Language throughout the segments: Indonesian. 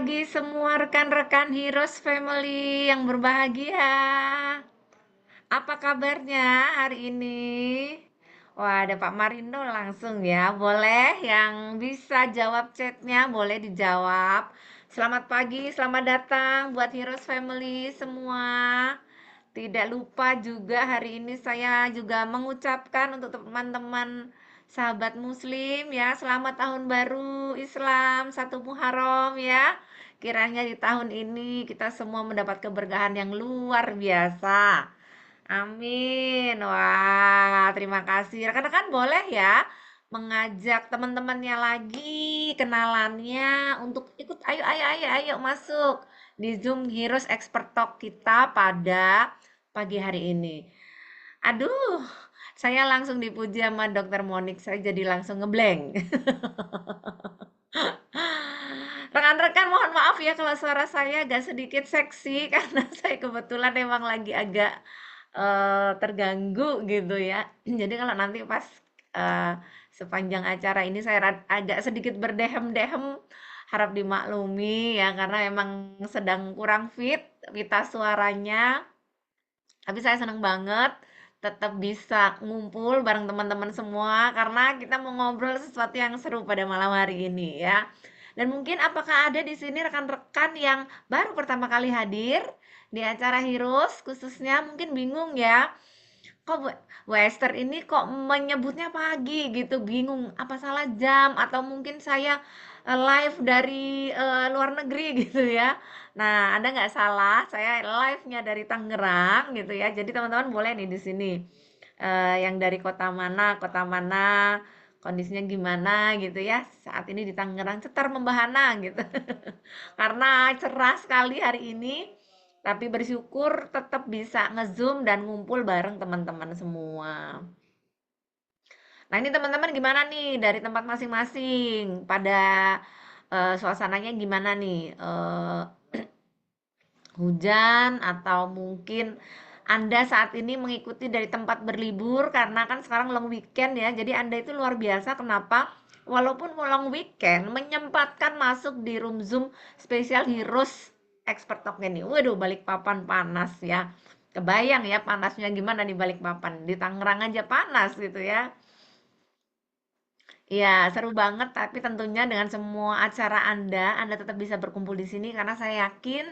pagi semua rekan-rekan Heroes Family yang berbahagia. Apa kabarnya hari ini? Wah, ada Pak Marindo langsung ya. Boleh yang bisa jawab chatnya, boleh dijawab. Selamat pagi, selamat datang buat Heroes Family semua. Tidak lupa juga hari ini saya juga mengucapkan untuk teman-teman sahabat muslim ya, selamat tahun baru Islam, satu Muharram ya. Kiranya di tahun ini kita semua mendapat keberkahan yang luar biasa. Amin. Wah, terima kasih. Rekan-rekan boleh ya mengajak teman-temannya lagi, kenalannya untuk ikut. Ayo, ayo, ayo, ayo masuk di Zoom Heroes Expert Talk kita pada pagi hari ini. Aduh, saya langsung dipuji sama Dokter Monik. Saya jadi langsung ngeblank. Rekan-rekan mohon maaf ya kalau suara saya agak sedikit seksi karena saya kebetulan emang lagi agak terganggu gitu ya. Jadi kalau nanti pas eh, sepanjang acara ini saya agak sedikit berdehem-dehem, harap dimaklumi ya karena emang sedang kurang fit pita suaranya. Tapi saya senang banget tetap bisa ngumpul bareng teman-teman semua karena kita mau ngobrol sesuatu yang seru pada malam hari ini ya. Dan mungkin apakah ada di sini rekan-rekan yang baru pertama kali hadir di acara Heroes khususnya mungkin bingung ya. Kok Western ini kok menyebutnya pagi gitu, bingung apa salah jam atau mungkin saya live dari luar negeri gitu ya. Nah, Anda nggak salah, saya live-nya dari Tangerang gitu ya. Jadi teman-teman boleh nih di sini yang dari kota mana, kondisinya gimana gitu ya. Saat ini di Tangerang cetar membahana gitu. Karena cerah sekali hari ini. Tapi bersyukur tetap bisa nge-zoom dan ngumpul bareng teman-teman semua. Nah, ini teman-teman gimana nih dari tempat masing-masing? Pada suasananya gimana nih? Hujan atau mungkin Anda saat ini mengikuti dari tempat berlibur karena kan sekarang long weekend ya. Jadi Anda itu luar biasa kenapa? Walaupun long weekend menyempatkan masuk di room Zoom spesial Heroes Expert Talk ini. Waduh, Balikpapan panas ya. Kebayang ya panasnya gimana di Balikpapan. Di Tangerang aja panas gitu ya. Iya, seru banget tapi tentunya dengan semua acara Anda tetap bisa berkumpul di sini karena saya yakin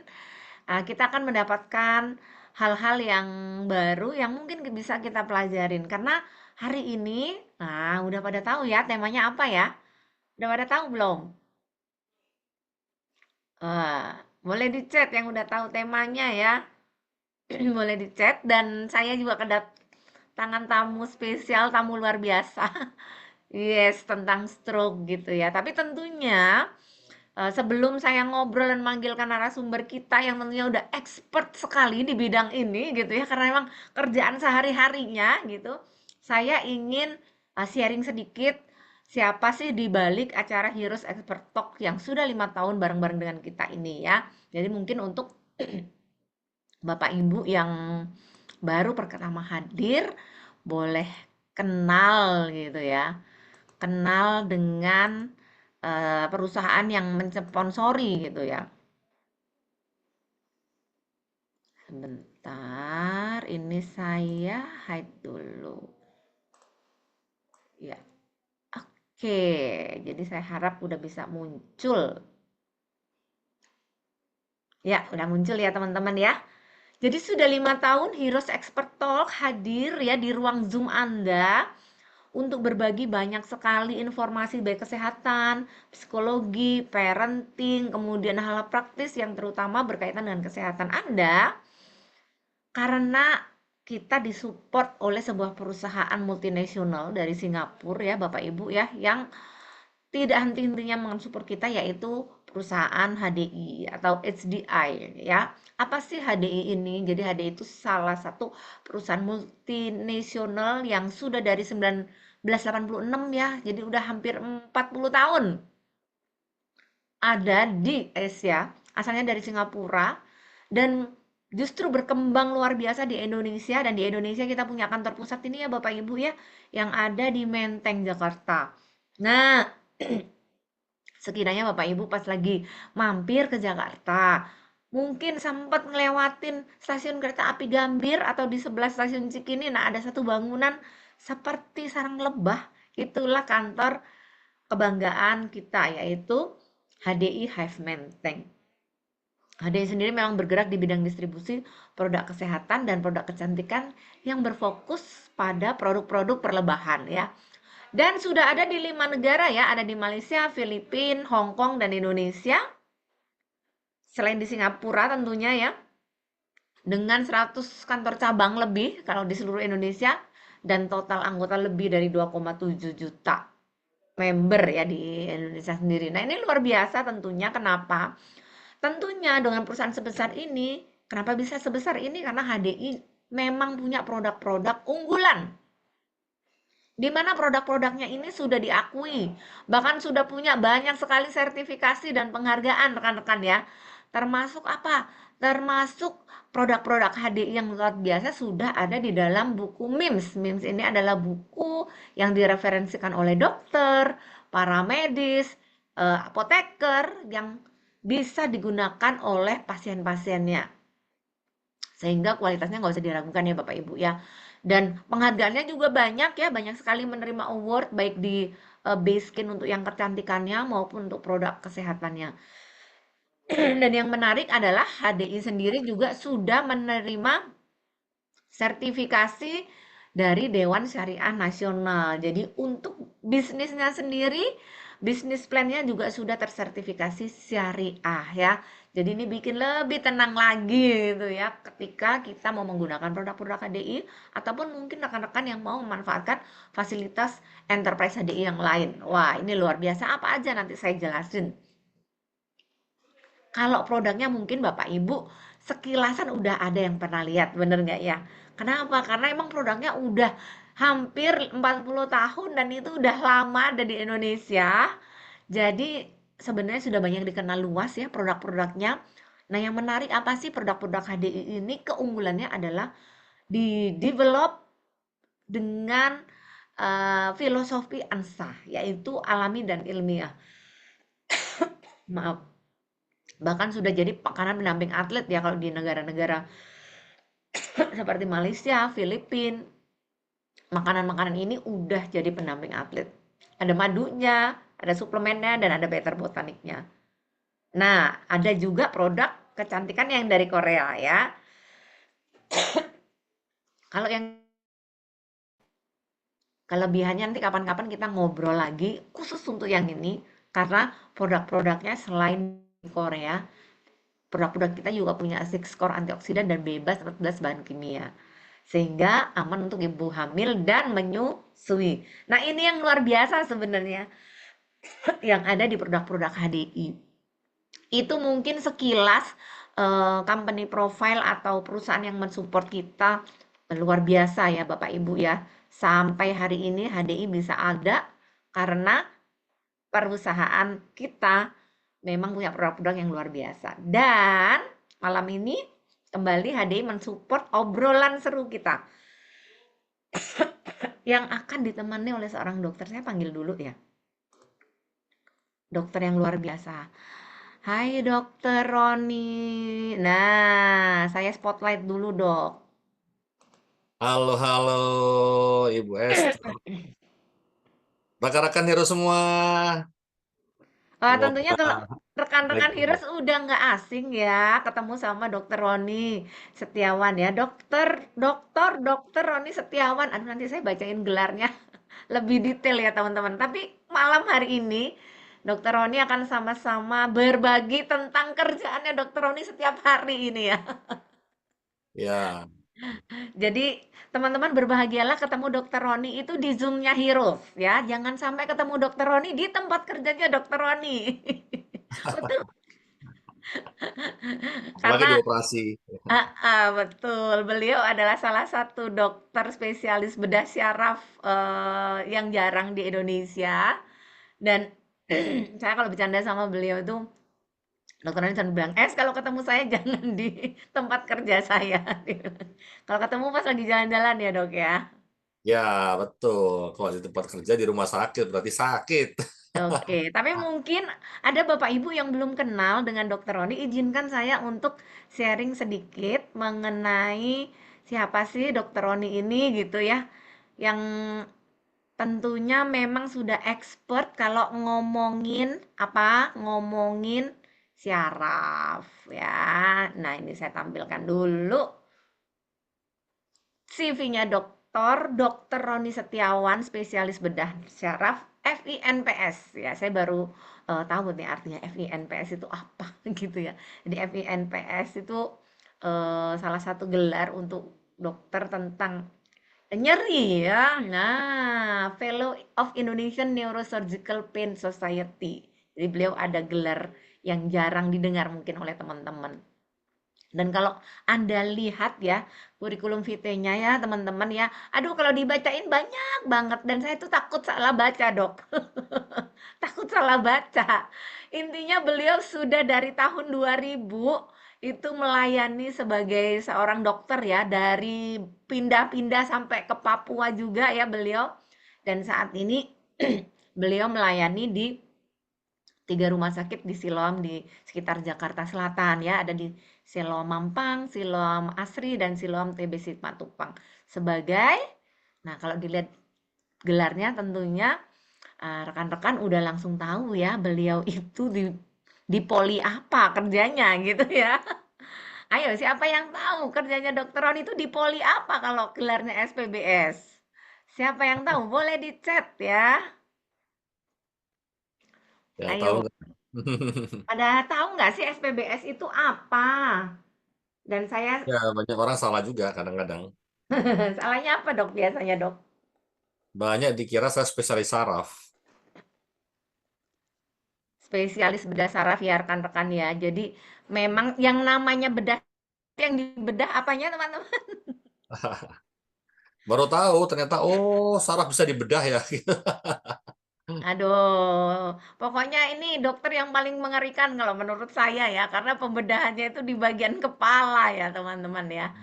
kita akan mendapatkan hal-hal yang baru yang mungkin bisa kita pelajarin. Karena hari ini, nah udah pada tahu ya temanya apa ya? Udah pada tahu belum? Wah, boleh di chat yang udah tahu temanya ya. Boleh di chat dan saya juga kedatangan tamu spesial, tamu luar biasa. Yes, tentang stroke gitu ya. Tapi tentunya sebelum saya ngobrol dan manggilkan narasumber kita yang tentunya udah expert sekali di bidang ini gitu ya, karena memang kerjaan sehari-harinya gitu, saya ingin sharing sedikit siapa sih di balik acara Heroes Expert Talk yang sudah 5 tahun bareng-bareng dengan kita ini ya. Jadi mungkin untuk Bapak Ibu yang baru pertama hadir, boleh kenal gitu ya, kenal dengan perusahaan yang mensponsori gitu ya. Sebentar, ini saya hide dulu. Ya, oke. Jadi saya harap udah bisa muncul. Ya, udah muncul ya teman-teman ya. Jadi sudah 5 tahun Heroes Expert Talk hadir ya di ruang Zoom Anda untuk berbagi banyak sekali informasi baik kesehatan, psikologi, parenting, kemudian hal praktis yang terutama berkaitan dengan kesehatan Anda karena kita disupport oleh sebuah perusahaan multinasional dari Singapura ya Bapak Ibu ya yang tidak henti-hentinya mensupport kita yaitu perusahaan HDI atau HDI ya. Apa sih HDI ini? Jadi HDI itu salah satu perusahaan multinasional yang sudah dari 1986 ya. Jadi udah hampir 40 tahun ada di Asia, asalnya dari Singapura dan justru berkembang luar biasa di Indonesia dan di Indonesia kita punya kantor pusat ini ya Bapak Ibu ya yang ada di Menteng Jakarta. Nah, Sekiranya Bapak Ibu pas lagi mampir ke Jakarta, mungkin sempat ngelewatin stasiun kereta api Gambir atau di sebelah stasiun Cikini, nah ada satu bangunan seperti sarang lebah, itulah kantor kebanggaan kita, yaitu HDI Hive Menteng. HDI sendiri memang bergerak di bidang distribusi produk kesehatan dan produk kecantikan yang berfokus pada produk-produk perlebahan ya. Dan sudah ada di 5 negara ya, ada di Malaysia, Filipina, Hong Kong, dan Indonesia. Selain di Singapura tentunya ya, dengan 100 kantor cabang lebih kalau di seluruh Indonesia, dan total anggota lebih dari 2,7 juta member ya di Indonesia sendiri. Nah ini luar biasa tentunya, kenapa? Tentunya dengan perusahaan sebesar ini, kenapa bisa sebesar ini? Karena HDI memang punya produk-produk unggulan di mana produk-produknya ini sudah diakui, bahkan sudah punya banyak sekali sertifikasi dan penghargaan rekan-rekan ya. Termasuk apa? Termasuk produk-produk HDI yang luar biasa sudah ada di dalam buku MIMS. MIMS ini adalah buku yang direferensikan oleh dokter, para medis, apoteker yang bisa digunakan oleh pasien-pasiennya. Sehingga kualitasnya nggak usah diragukan ya Bapak Ibu ya. Dan penghargaannya juga banyak ya, banyak sekali menerima award baik di base skin untuk yang kecantikannya maupun untuk produk kesehatannya. Dan yang menarik adalah HDI sendiri juga sudah menerima sertifikasi dari Dewan Syariah Nasional. Jadi untuk bisnisnya sendiri, bisnis plan-nya juga sudah tersertifikasi syariah ya. Jadi ini bikin lebih tenang lagi gitu ya ketika kita mau menggunakan produk-produk HDI ataupun mungkin rekan-rekan yang mau memanfaatkan fasilitas enterprise HDI yang lain. Wah, ini luar biasa, apa aja nanti saya jelasin. Kalau produknya mungkin Bapak Ibu sekilasan udah ada yang pernah lihat, bener nggak ya? Kenapa? Karena emang produknya udah hampir 40 tahun dan itu udah lama ada di Indonesia. Jadi sebenarnya sudah banyak dikenal luas ya produk-produknya. Nah, yang menarik apa sih produk-produk HDI ini? Keunggulannya adalah di develop dengan filosofi ansah, yaitu alami dan ilmiah. Maaf. Bahkan sudah jadi makanan pendamping atlet ya kalau di negara-negara seperti Malaysia, Filipina. Makanan-makanan ini udah jadi pendamping atlet. Ada madunya, ada suplemennya, dan ada better botaniknya. Nah, ada juga produk kecantikan yang dari Korea ya. Kalau yang kelebihannya nanti kapan-kapan kita ngobrol lagi khusus untuk yang ini karena produk-produknya selain Korea, produk-produk kita juga punya six core antioksidan dan bebas 14 bahan kimia. Sehingga aman untuk ibu hamil dan menyusui. Nah, ini yang luar biasa sebenarnya yang ada di produk-produk HDI. Itu mungkin sekilas company profile atau perusahaan yang mensupport kita luar biasa ya Bapak Ibu ya. Sampai hari ini HDI bisa ada karena perusahaan kita memang punya produk-produk yang luar biasa. Dan malam ini kembali HDI mensupport obrolan seru kita yang akan ditemani oleh seorang dokter. Saya panggil dulu ya. Dokter yang luar biasa. Hai Dokter Roni. Nah, saya spotlight dulu dok. Halo, halo, Ibu Esther. Rekan-rekan hero semua. Wah, Tentunya kalau rekan-rekan baik, Heroes baik. udah nggak asing ya ketemu sama Dokter Roni Setiawan ya. Dokter Roni Setiawan. Aduh nanti saya bacain gelarnya lebih detail ya teman-teman. Tapi malam hari ini Dokter Roni akan sama-sama berbagi tentang kerjaannya Dokter Roni setiap hari ini ya. Ya, Jadi teman-teman berbahagialah ketemu Dokter Roni itu di Zoom-nya Heroes ya. Jangan sampai ketemu Dokter Roni di tempat kerjanya Dokter Roni. Betul. apalagi di Karena operasi. betul. Beliau adalah salah satu dokter spesialis bedah syaraf yang jarang di Indonesia. Dan saya kalau bercanda sama beliau itu, dokter Roni selalu bilang, kalau ketemu saya jangan di tempat kerja saya. Kalau ketemu pas lagi jalan-jalan ya dok ya. Ya, betul. Kalau di tempat kerja di rumah sakit berarti sakit. Oke, tapi mungkin ada Bapak Ibu yang belum kenal dengan Dokter Roni, izinkan saya untuk sharing sedikit mengenai siapa sih Dokter Roni ini gitu ya. Yang tentunya memang sudah expert kalau ngomongin apa? Ngomongin syaraf ya. Nah, ini saya tampilkan dulu CV-nya Dokter Roni Setiawan, spesialis bedah syaraf FINPS. Ya, saya baru tahu nih artinya FINPS itu apa gitu ya. Jadi FINPS itu salah satu gelar untuk dokter tentang nyeri ya. Nah, Fellow of Indonesian Neurosurgical Pain Society. Jadi beliau ada gelar yang jarang didengar mungkin oleh teman-teman. Dan kalau Anda lihat ya, kurikulum vitae-nya ya teman-teman ya, aduh kalau dibacain banyak banget dan saya tuh takut salah baca dok. Takut salah baca. Intinya beliau sudah dari tahun 2000 itu melayani sebagai seorang dokter ya, dari pindah-pindah sampai ke Papua juga ya beliau. Dan saat ini beliau melayani di 3 rumah sakit di Siloam di sekitar Jakarta Selatan ya, ada di Siloam Mampang, Siloam Asri, dan Siloam TBC Matupang. Sebagai, nah kalau dilihat gelarnya tentunya rekan-rekan udah langsung tahu ya beliau itu di poli apa kerjanya gitu ya. Ayo siapa yang tahu kerjanya Dokter Ron itu di poli apa kalau gelarnya SPBS? Siapa yang tahu? Boleh di chat ya. Ya, tahu Ayo, nggak? pada tahu nggak sih SPBS itu apa? Dan saya Ya, banyak orang salah juga kadang-kadang. salahnya apa dok biasanya dok? Banyak dikira saya spesialis saraf. Spesialis bedah saraf ya rekan-rekan ya. Jadi memang yang namanya bedah yang dibedah apanya teman-teman? Baru tahu ternyata, oh saraf bisa dibedah ya. Aduh, pokoknya ini dokter yang paling mengerikan kalau menurut saya ya, karena pembedahannya itu di bagian kepala ya teman-teman ya.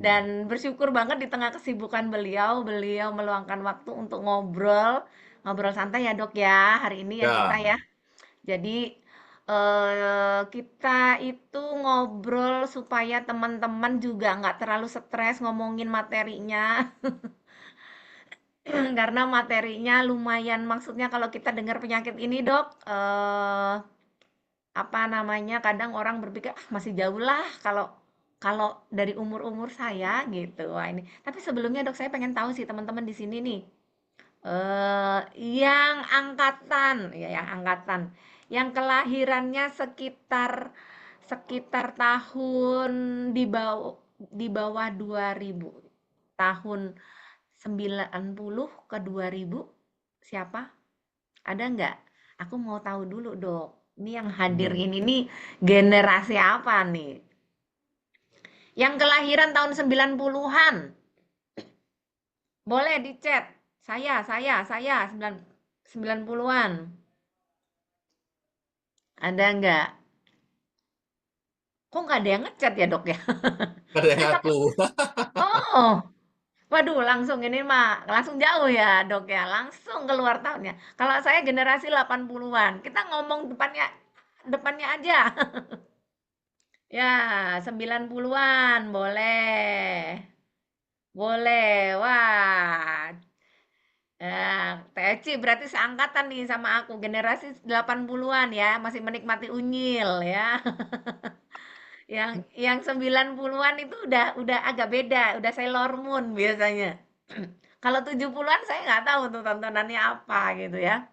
Dan bersyukur banget di tengah kesibukan beliau, beliau meluangkan waktu untuk ngobrol, ngobrol santai ya dok ya, hari ini ya kita Ya, ya. Jadi kita itu ngobrol supaya teman-teman juga nggak terlalu stres ngomongin materinya, karena materinya lumayan. Maksudnya kalau kita dengar penyakit ini dok, apa namanya? Kadang orang berpikir ah masih jauh lah kalau kalau dari umur-umur saya gitu. Wah ini. Tapi sebelumnya dok saya pengen tahu sih teman-teman di sini nih. Eh, yang angkatan, ya yang angkatan, yang kelahirannya sekitar sekitar tahun di bawah 2000, tahun 90 ke 2000, siapa? Ada nggak? Aku mau tahu dulu dok. Ini yang hadir hmm. ini nih generasi apa nih? Yang kelahiran tahun 90-an, boleh di chat. Saya 90-an. Ada nggak? Kok nggak ada yang ngechat ya dok ya? Ada yang Saya ngaku. takut. Oh, waduh langsung ini mah langsung jauh ya dok ya. Langsung keluar tahunnya. Kalau saya generasi 80-an. Kita ngomong depannya depannya aja. Ya, 90-an boleh. Boleh. Wah. Ya, Teci berarti seangkatan nih sama aku. Generasi 80-an ya, masih menikmati unyil ya. Yang 90-an itu udah agak beda, udah Sailor Moon biasanya. Kalau 70-an saya nggak tahu tuh tontonannya apa gitu ya.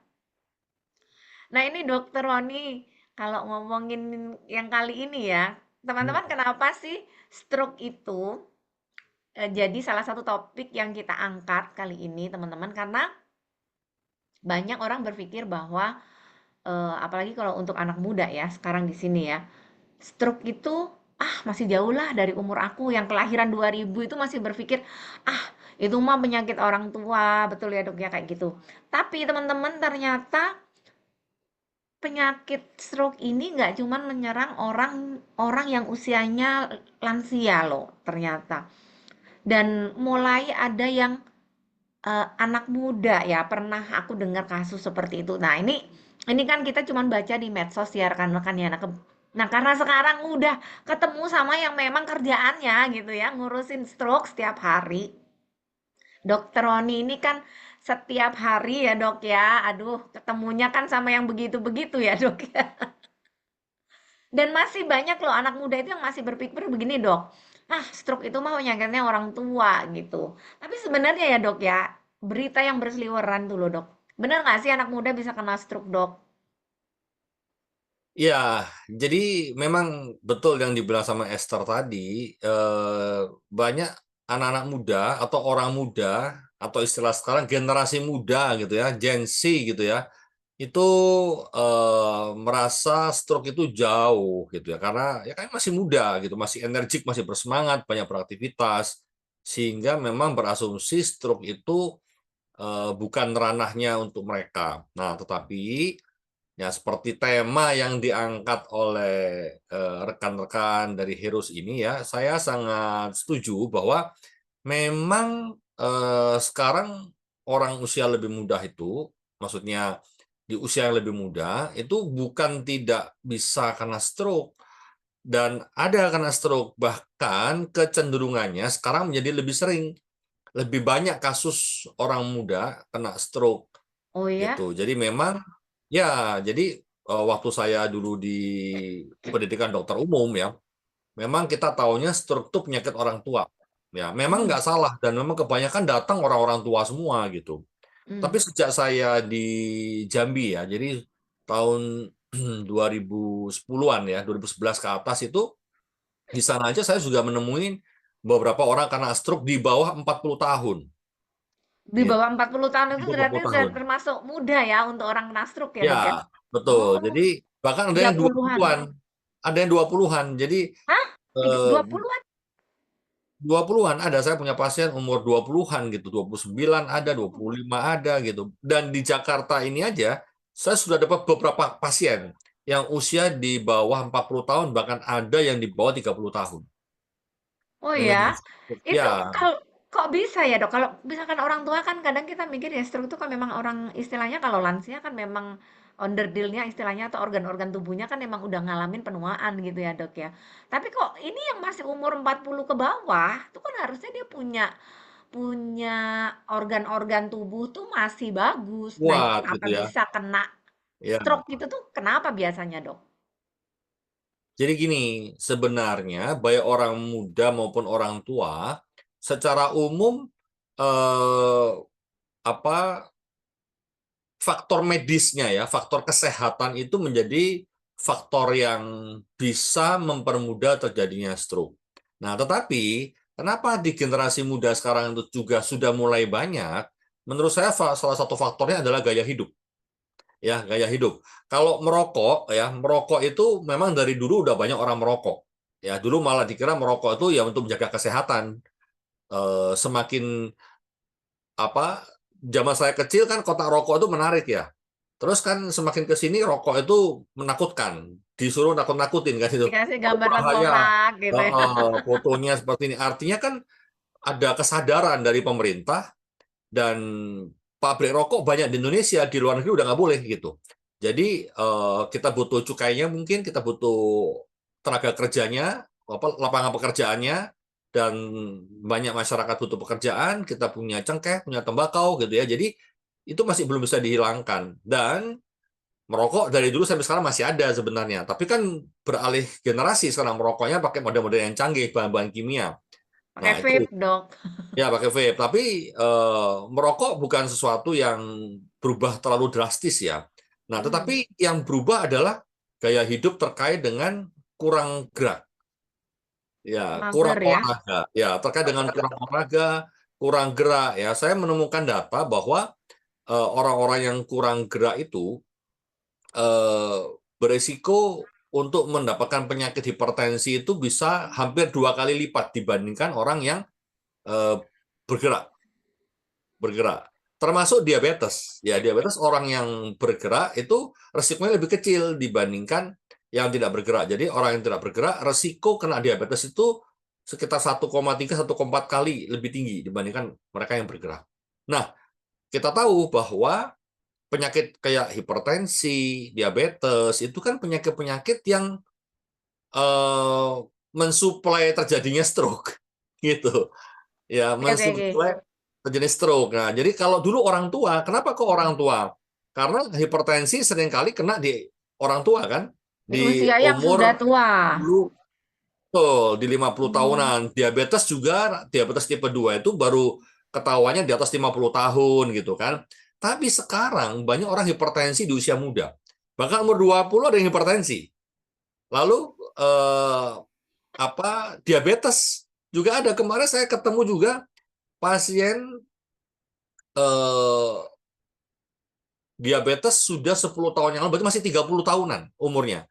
Nah ini Dokter Roni, kalau ngomongin yang kali ini ya, teman-teman kenapa sih stroke itu jadi salah satu topik yang kita angkat kali ini teman-teman? Karena banyak orang berpikir bahwa apalagi kalau untuk anak muda ya sekarang di sini ya, stroke itu ah masih jauh lah dari umur aku yang kelahiran 2000 itu masih berpikir ah itu mah penyakit orang tua, betul ya dok ya kayak gitu. Tapi teman-teman ternyata penyakit stroke ini nggak cuman menyerang orang orang yang usianya lansia loh ternyata. Dan mulai ada yang anak muda ya, pernah aku dengar kasus seperti itu. Nah, ini kan kita cuman baca di medsos ya rekan-rekan ya. Nah, karena sekarang udah ketemu sama yang memang kerjaannya gitu ya, ngurusin stroke setiap hari. Dokter Roni ini kan setiap hari ya, Dok ya. Aduh, ketemunya kan sama yang begitu-begitu ya, Dok ya. Dan masih banyak loh anak muda itu yang masih berpikir begini, Dok. Ah, stroke itu mah penyakitnya orang tua gitu. Tapi sebenarnya ya, Dok ya, berita yang berseliweran tuh loh, Dok. Bener nggak sih anak muda bisa kena stroke, Dok? Ya, jadi memang betul yang dibilang sama Esther tadi, banyak anak-anak muda atau orang muda atau istilah sekarang generasi muda gitu ya, Gen Z gitu ya, itu merasa stroke itu jauh gitu ya, karena ya kan masih muda gitu, masih energik, masih bersemangat, banyak beraktivitas, sehingga memang berasumsi stroke itu bukan ranahnya untuk mereka. Nah, tetapi ya, seperti tema yang diangkat oleh rekan-rekan dari Heroes ini ya, saya sangat setuju bahwa memang sekarang orang usia lebih muda itu, maksudnya di usia yang lebih muda, itu bukan tidak bisa kena stroke, dan ada kena stroke, bahkan kecenderungannya sekarang menjadi lebih sering, lebih banyak kasus orang muda kena stroke Oh ya? gitu. Jadi memang ya, jadi waktu saya dulu di pendidikan dokter umum ya, memang kita taunya stroke itu penyakit orang tua. Ya, memang Hmm, nggak salah dan memang kebanyakan datang orang-orang tua semua gitu. hmm. Tapi sejak saya di Jambi ya, jadi tahun 2010-an ya, 2011 ke atas itu, di sana aja saya juga menemuin beberapa orang kena stroke di bawah 40 tahun. Di Gitu. bawah 40 tahun Di itu bawah berarti 40 udah tahun. termasuk muda ya untuk orang kena stroke ya, Dok ya? Ya, betul. Oh, Jadi bahkan ada tiga yang dua puluhan puluhan, ada yang 20-an. Jadi Hah? eh, 20-an? 20-an ada, saya punya pasien umur 20-an gitu, 29 ada, 25 ada gitu. Dan di Jakarta ini aja saya sudah dapat beberapa pasien yang usia di bawah 40 tahun, bahkan ada yang di bawah 30 tahun Oh dengan ya? Itu ya. kalau kok bisa ya, Dok? Kalau misalkan orang tua kan kadang kita mikir ya stroke itu kan memang orang istilahnya kalau lansia kan memang onderdilnya istilahnya atau organ-organ tubuhnya kan memang udah ngalamin penuaan gitu ya, Dok ya. Tapi kok ini yang masih umur 40 ke bawah, itu kan harusnya dia punya punya organ-organ tubuh tuh masih bagus. Nah, itu Kuat kenapa gitu ya. bisa kena Ya. stroke gitu tuh kenapa biasanya, Dok? Jadi gini, sebenarnya baik orang muda maupun orang tua secara umum eh, apa faktor medisnya ya, faktor kesehatan itu menjadi faktor yang bisa mempermudah terjadinya stroke. Nah, tetapi kenapa di generasi muda sekarang itu juga sudah mulai banyak? Menurut saya salah satu faktornya adalah gaya hidup. Ya, gaya hidup. Kalau merokok ya, merokok itu memang dari dulu udah banyak orang merokok. Ya, dulu malah dikira merokok itu ya untuk menjaga kesehatan. Semakin apa zaman saya kecil kan kotak rokok itu menarik ya. Terus kan semakin ke sini rokok itu menakutkan, disuruh nakut-nakutin kan itu. Dikasih Oh, gambar bahaya. tengkorak gitu ya. Fotonya seperti ini. Artinya kan ada kesadaran dari pemerintah dan pabrik rokok banyak di Indonesia, di luar negeri udah nggak boleh gitu. Jadi kita butuh cukainya, mungkin kita butuh tenaga kerjanya, lapangan pekerjaannya, dan banyak masyarakat butuh pekerjaan, kita punya cengkeh, punya tembakau gitu ya. Jadi itu masih belum bisa dihilangkan. Dan merokok dari dulu sampai sekarang masih ada sebenarnya. Tapi kan beralih generasi sekarang merokoknya pakai model-model yang canggih, bahan-bahan kimia. Pakai Nah, itu vape, Dok. ya pakai vape. Tapi merokok bukan sesuatu yang berubah terlalu drastis ya. Nah, Hmm, tetapi yang berubah adalah gaya hidup terkait dengan kurang gerak. Ya, kurang mager ya. olahraga. Ya, terkait dengan kurang olahraga, kurang gerak. Ya, saya menemukan data bahwa orang-orang yang kurang gerak itu eh, beresiko untuk mendapatkan penyakit hipertensi itu bisa hampir 2 kali lipat dibandingkan orang yang eh, bergerak. Bergerak. Termasuk diabetes. Ya, diabetes orang yang bergerak itu resikonya lebih kecil dibandingkan yang tidak bergerak. Jadi orang yang tidak bergerak, resiko kena diabetes itu sekitar 1,3 1,4 kali lebih tinggi dibandingkan mereka yang bergerak. Nah, kita tahu bahwa penyakit kayak hipertensi, diabetes itu kan penyakit-penyakit yang eh, mensuplai terjadinya stroke gitu. Ya, Oke, oke, oke. mensuplai terjadi stroke. Nah, jadi kalau dulu orang tua, kenapa kok orang tua? Karena hipertensi seringkali kena di orang tua kan, Di di usia yang sudah umur tua. 10, betul, di 50 Hmm. tahunan. Diabetes juga, diabetes tipe 2 itu baru ketahuannya di atas 50 tahun gitu kan. Tapi sekarang banyak orang hipertensi di usia muda. Bahkan umur 20 ada yang hipertensi. Lalu eh, diabetes juga ada. Kemarin saya ketemu juga pasien eh, diabetes sudah 10 tahun yang lalu, berarti masih 30 tahunan umurnya.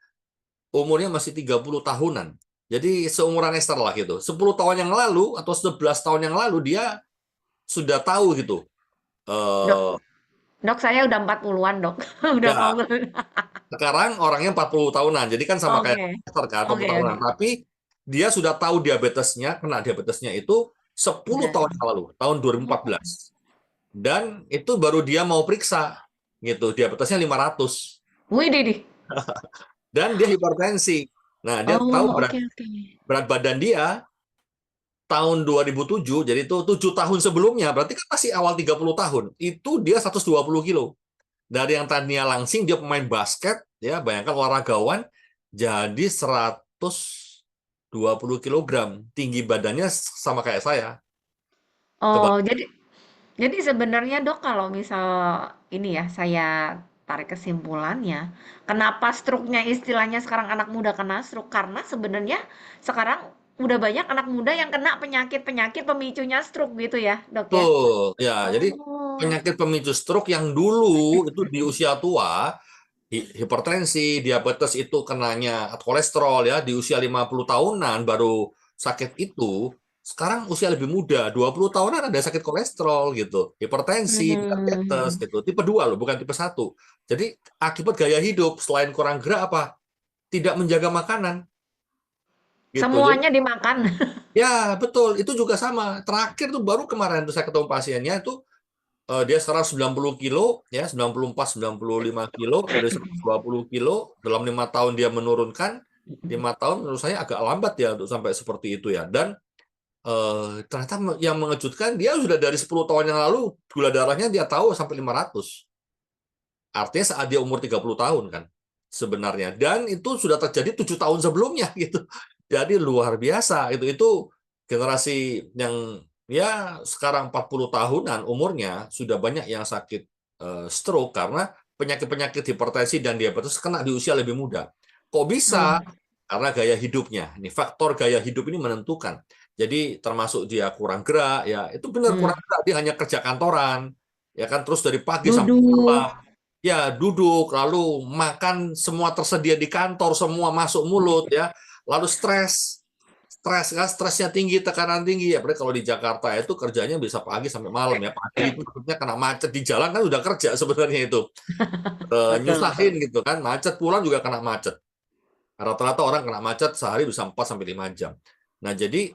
Umurnya masih 30 tahunan. Jadi seumuran Esther lah gitu. 10 tahun yang lalu atau 11 tahun yang lalu dia sudah tahu gitu. Dok, Eh dok saya udah 40-an, dok. Udah mau. ya, sekarang orangnya 40 tahunan. Jadi kan sama kayak Oke, Esther kan, 40 oke, tahunan. oke. Tapi dia sudah tahu diabetesnya, kena diabetesnya itu 10 Udah. tahun yang lalu, tahun 2014. Dan itu baru dia mau periksa gitu, diabetesnya 500. Wih, Didi. Dan dia hipertensi. Nah, dia tahu Oh, oke, oke. berat badan dia tahun 2007, jadi itu 7 tahun sebelumnya, berarti kan masih awal 30 tahun. Itu dia 120 kilo. Dari yang tadinya langsing, dia pemain basket, ya bayangkan olahragawan, jadi 120 kilogram. Tinggi badannya sama kayak saya. Oh, Kebayang. jadi sebenarnya dok kalau misal ini ya saya tarik kesimpulannya, kenapa struknya istilahnya sekarang anak muda kena stroke? Karena sebenarnya sekarang udah banyak anak muda yang kena penyakit-penyakit pemicunya stroke gitu ya, dok ya? Betul. Ya, jadi Oh. penyakit pemicu stroke yang dulu itu di usia tua, hipertensi, diabetes itu kenanya atau kolesterol ya di usia 50 tahunan baru sakit itu. Sekarang usia lebih muda, 20 tahunan ada sakit kolesterol gitu, hipertensi, diabetes Hmm. gitu. Tipe 2 loh, bukan tipe 1. Jadi akibat gaya hidup selain kurang gerak apa? Tidak menjaga makanan gitu. Jadi Semuanya dimakan. ya betul, itu juga sama. Terakhir tuh baru kemarin tuh saya ketemu pasiennya itu dia sekarang 90 kilo, ya 94, 95 kilo dari 120 kilo dalam 5 tahun dia menurunkan. 5 tahun menurut saya agak lambat ya untuk sampai seperti itu ya. Dan ternyata yang mengejutkan dia sudah dari 10 tahun yang lalu gula darahnya dia tahu sampai 500. Artinya saat dia umur 30 tahun kan sebenarnya. Dan itu sudah terjadi 7 tahun sebelumnya gitu. Jadi luar biasa itu generasi yang ya sekarang 40 tahunan umurnya sudah banyak yang sakit stroke karena penyakit-penyakit hipertensi dan diabetes kena di usia lebih muda. Kok bisa? Hmm. Karena gaya hidupnya. Ini faktor gaya hidup ini menentukan. Jadi termasuk dia kurang gerak ya, itu benar Hmm. kurang gerak, dia hanya kerja kantoran. Ya kan terus dari pagi sampai Duduk. malam ya duduk, lalu makan semua tersedia di kantor, semua masuk mulut ya, lalu stres kan, stresnya tinggi, tekanan tinggi ya. Berarti kalau di Jakarta itu kerjanya bisa pagi sampai malam ya. Pagi itu maksudnya kena macet di jalan kan udah kerja sebenarnya itu. Betul, betul. Nyusahin gitu kan, macet pulang juga kena macet. Rata-rata orang kena macet sehari bisa 4 sampai 5 jam. Nah, jadi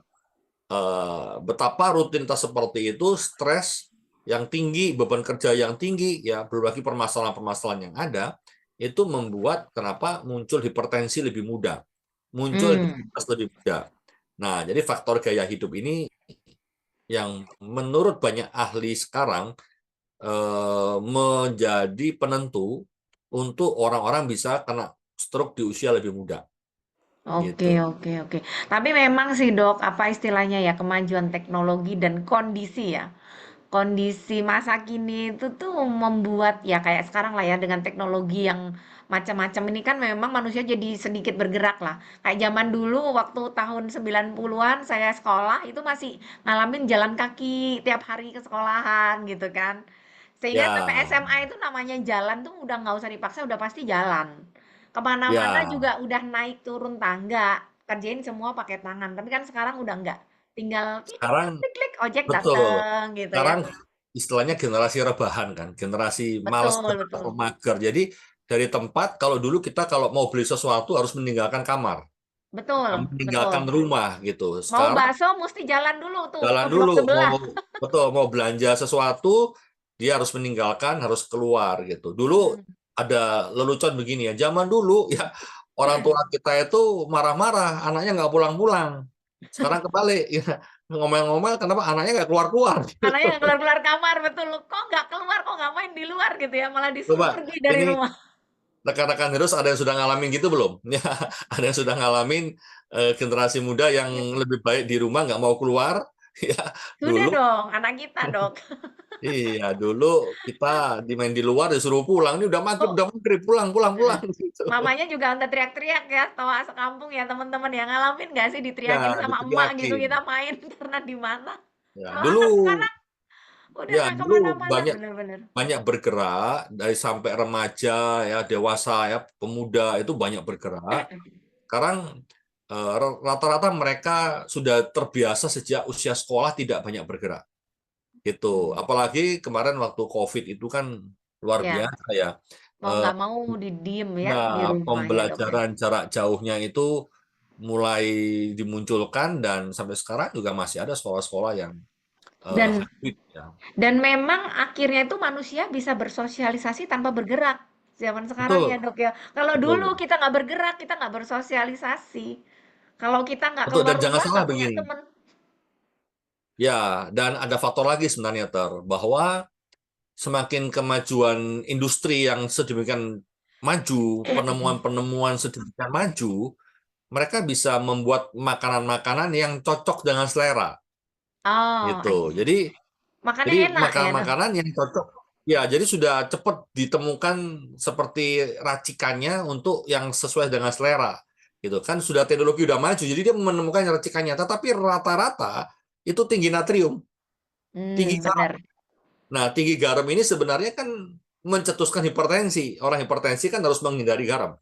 betapa rutinitas seperti itu, stres yang tinggi, beban kerja yang tinggi, ya berbagai permasalahan-permasalahan yang ada, itu membuat kenapa muncul hipertensi lebih mudah, muncul Hmm. diabetes lebih mudah. Nah, jadi faktor gaya hidup ini yang menurut banyak ahli sekarang menjadi penentu untuk orang-orang bisa kena stroke di usia lebih muda, Oke, gitu. oke, oke. Tapi memang sih dok, apa istilahnya ya, kemajuan teknologi dan kondisi ya. Kondisi masa kini itu tuh membuat ya kayak sekarang lah ya dengan teknologi yang macam-macam ini kan memang manusia jadi sedikit bergerak lah. Kayak zaman dulu waktu tahun 90-an saya sekolah itu masih ngalamin jalan kaki tiap hari ke sekolahan gitu kan. Sehingga sampai Ya, SMA itu namanya jalan tuh udah nggak usah dipaksa, udah pasti jalan. Kemana-mana ya. juga udah naik turun tangga, kerjain semua pakai tangan. Tapi kan sekarang udah nggak, tinggal klik klik Sekarang klik klik ojek betul. dateng gitu ya. Sekarang istilahnya generasi rebahan kan, generasi malas Betul, gerak betul. atau mager. Jadi dari tempat kalau dulu kita kalau mau beli sesuatu harus meninggalkan kamar, Betul, betul. meninggalkan rumah gitu. Mau Sekarang bakso mesti jalan dulu tuh jalan ke dulu blok mau sebelah. betul mau belanja sesuatu dia harus meninggalkan, harus keluar gitu. Dulu Hmm. ada lelucon begini ya, zaman dulu ya orang tua kita itu marah-marah, anaknya nggak pulang-pulang. Sekarang kebalik, ya. Ngomel-ngomel, kenapa anaknya nggak keluar-keluar? Anaknya nggak keluar-keluar kamar, betul. Kok nggak keluar, kok nggak main di luar gitu ya, malah disuruh Coba, pergi dari ini rumah. rekan-rekan Heroes ada yang sudah ngalamin gitu belum? Ya, ada yang sudah ngalamin generasi muda yang lebih baik di rumah nggak mau keluar. Ya, Sudah dulu dong, anak kita dong. iya dulu kita dimain di luar disuruh pulang. Ini Oh, udah maghrib, pulang, pulang, pulang gitu. mamanya juga sampai teriak-teriak ya, tawa sekampung ya teman-teman yang ngalamin nggak sih diteriakin Ya, sama emak gitu diteriakin. kita main karena di mana? Ya, Kalau dulu anak sekarang udah ya nggak dulu kemana-mana, banyak bener-bener. banyak bergerak dari sampai remaja ya, dewasa ya, pemuda itu banyak bergerak. Sekarang rata-rata mereka sudah terbiasa sejak usia sekolah tidak banyak bergerak gitu. Hmm. Apalagi kemarin waktu COVID itu kan luar Ya, biasa ya. mau Eh, nggak mau didiem ya nah, di rumah ya dok ya. pembelajaran jarak jauhnya itu mulai dimunculkan dan sampai sekarang juga masih ada sekolah-sekolah yang Dan hybrid ya. dan memang akhirnya itu manusia bisa bersosialisasi tanpa bergerak zaman sekarang ya Betul, dok ya. Kalau dulu betul. kita nggak bergerak, kita nggak bersosialisasi. Kalau kita nggak Betul keluar dan jangan rumah, salah nggak punya begini. temen. Ya, dan ada faktor lagi sebenarnya bahwa semakin kemajuan industri yang sedemikian maju, penemuan-penemuan sedemikian maju, mereka bisa membuat makanan-makanan yang cocok dengan selera Oh, I gitu. see. Jadi Makannya enak ya dok. makanan-makanan yang cocok ya, jadi sudah cepat ditemukan seperti racikannya untuk yang sesuai dengan selera. Gitu kan sudah teknologi udah maju, jadi dia menemukan racikannya, tetapi rata-rata itu tinggi natrium, tinggi garam. Bener. Nah, tinggi garam ini sebenarnya kan mencetuskan hipertensi. Orang hipertensi kan harus menghindari garam.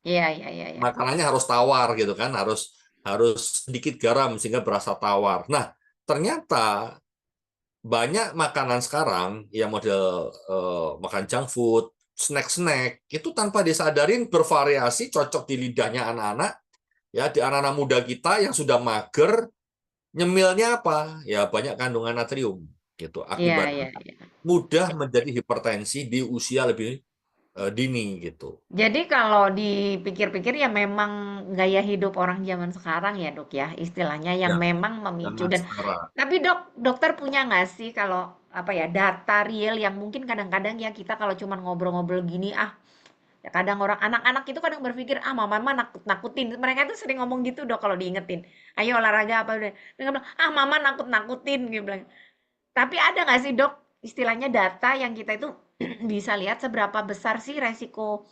Iya, iya, iya, iya. Makanannya harus tawar gitu kan, harus harus sedikit garam sehingga berasa tawar. Nah, ternyata banyak makanan sekarang yang model makan junk food, snack-snack itu tanpa disadarin bervariasi cocok di lidahnya anak-anak ya, di anak-anak muda kita yang sudah mager, nyemilnya apa? Ya banyak kandungan natrium gitu. Iya, Akibat iya, iya. mudah menjadi hipertensi di usia lebih dini gitu. Jadi kalau dipikir-pikir ya memang gaya hidup orang zaman sekarang ya dok ya, istilahnya yang Ya, memang memicu jangan dan sekarang. tapi dok, dokter punya nggak sih kalau apa ya data real yang mungkin kadang-kadang ya kita kalau cuman ngobrol-ngobrol gini ya kadang orang anak-anak itu kadang berpikir mama nakut-nakutin mereka tuh sering ngomong gitu dok kalau diingetin ayo olahraga apa udah mereka bilang mama nakut-nakutin gitu bilang tapi ada nggak sih dok istilahnya data yang kita itu bisa lihat seberapa besar sih resiko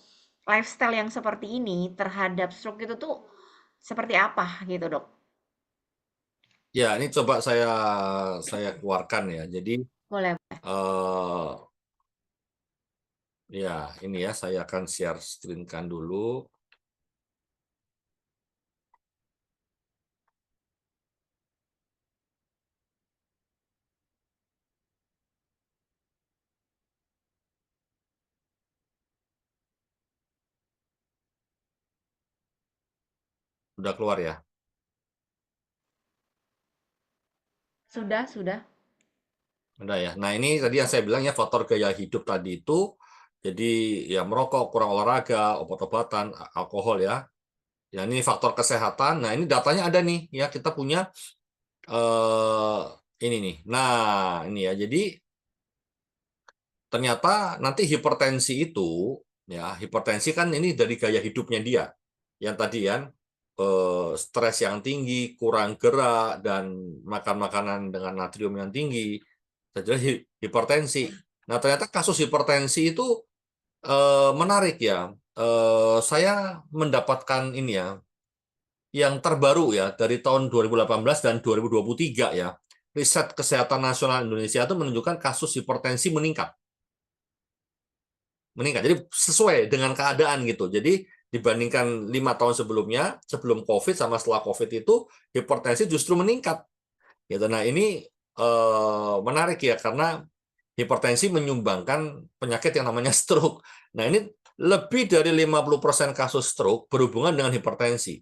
lifestyle yang seperti ini terhadap stroke itu tuh seperti apa gitu dok? Ya, ini coba saya keluarkan ya. Jadi Boleh. eh ya ini ya saya akan share screen-kan dulu. Udah keluar ya. Sudah, sudah. Udah ya. Nah, ini tadi yang saya bilang ya faktor gaya hidup tadi itu jadi ya merokok, kurang olahraga, obat-obatan, alkohol ya. Ya ini faktor kesehatan. Nah, ini datanya ada nih ya kita punya eh ini nih. Nah, ini ya. Jadi ternyata nanti hipertensi itu ya hipertensi kan ini dari gaya hidupnya dia yang tadi kan stres yang tinggi, kurang gerak dan makan makanan dengan natrium yang tinggi terjadi hipertensi. Nah ternyata kasus hipertensi itu menarik ya. Saya mendapatkan ini ya yang terbaru ya dari tahun 2018 dan 2023 ya. Riset Kesehatan Nasional Indonesia itu menunjukkan kasus hipertensi meningkat. Jadi sesuai dengan keadaan gitu. Jadi dibandingkan 5 tahun sebelumnya, sebelum COVID sama setelah COVID itu hipertensi justru meningkat. Gitu. Nah ini menarik ya karena hipertensi menyumbangkan penyakit yang namanya stroke. Nah ini lebih dari 50% kasus stroke berhubungan dengan hipertensi.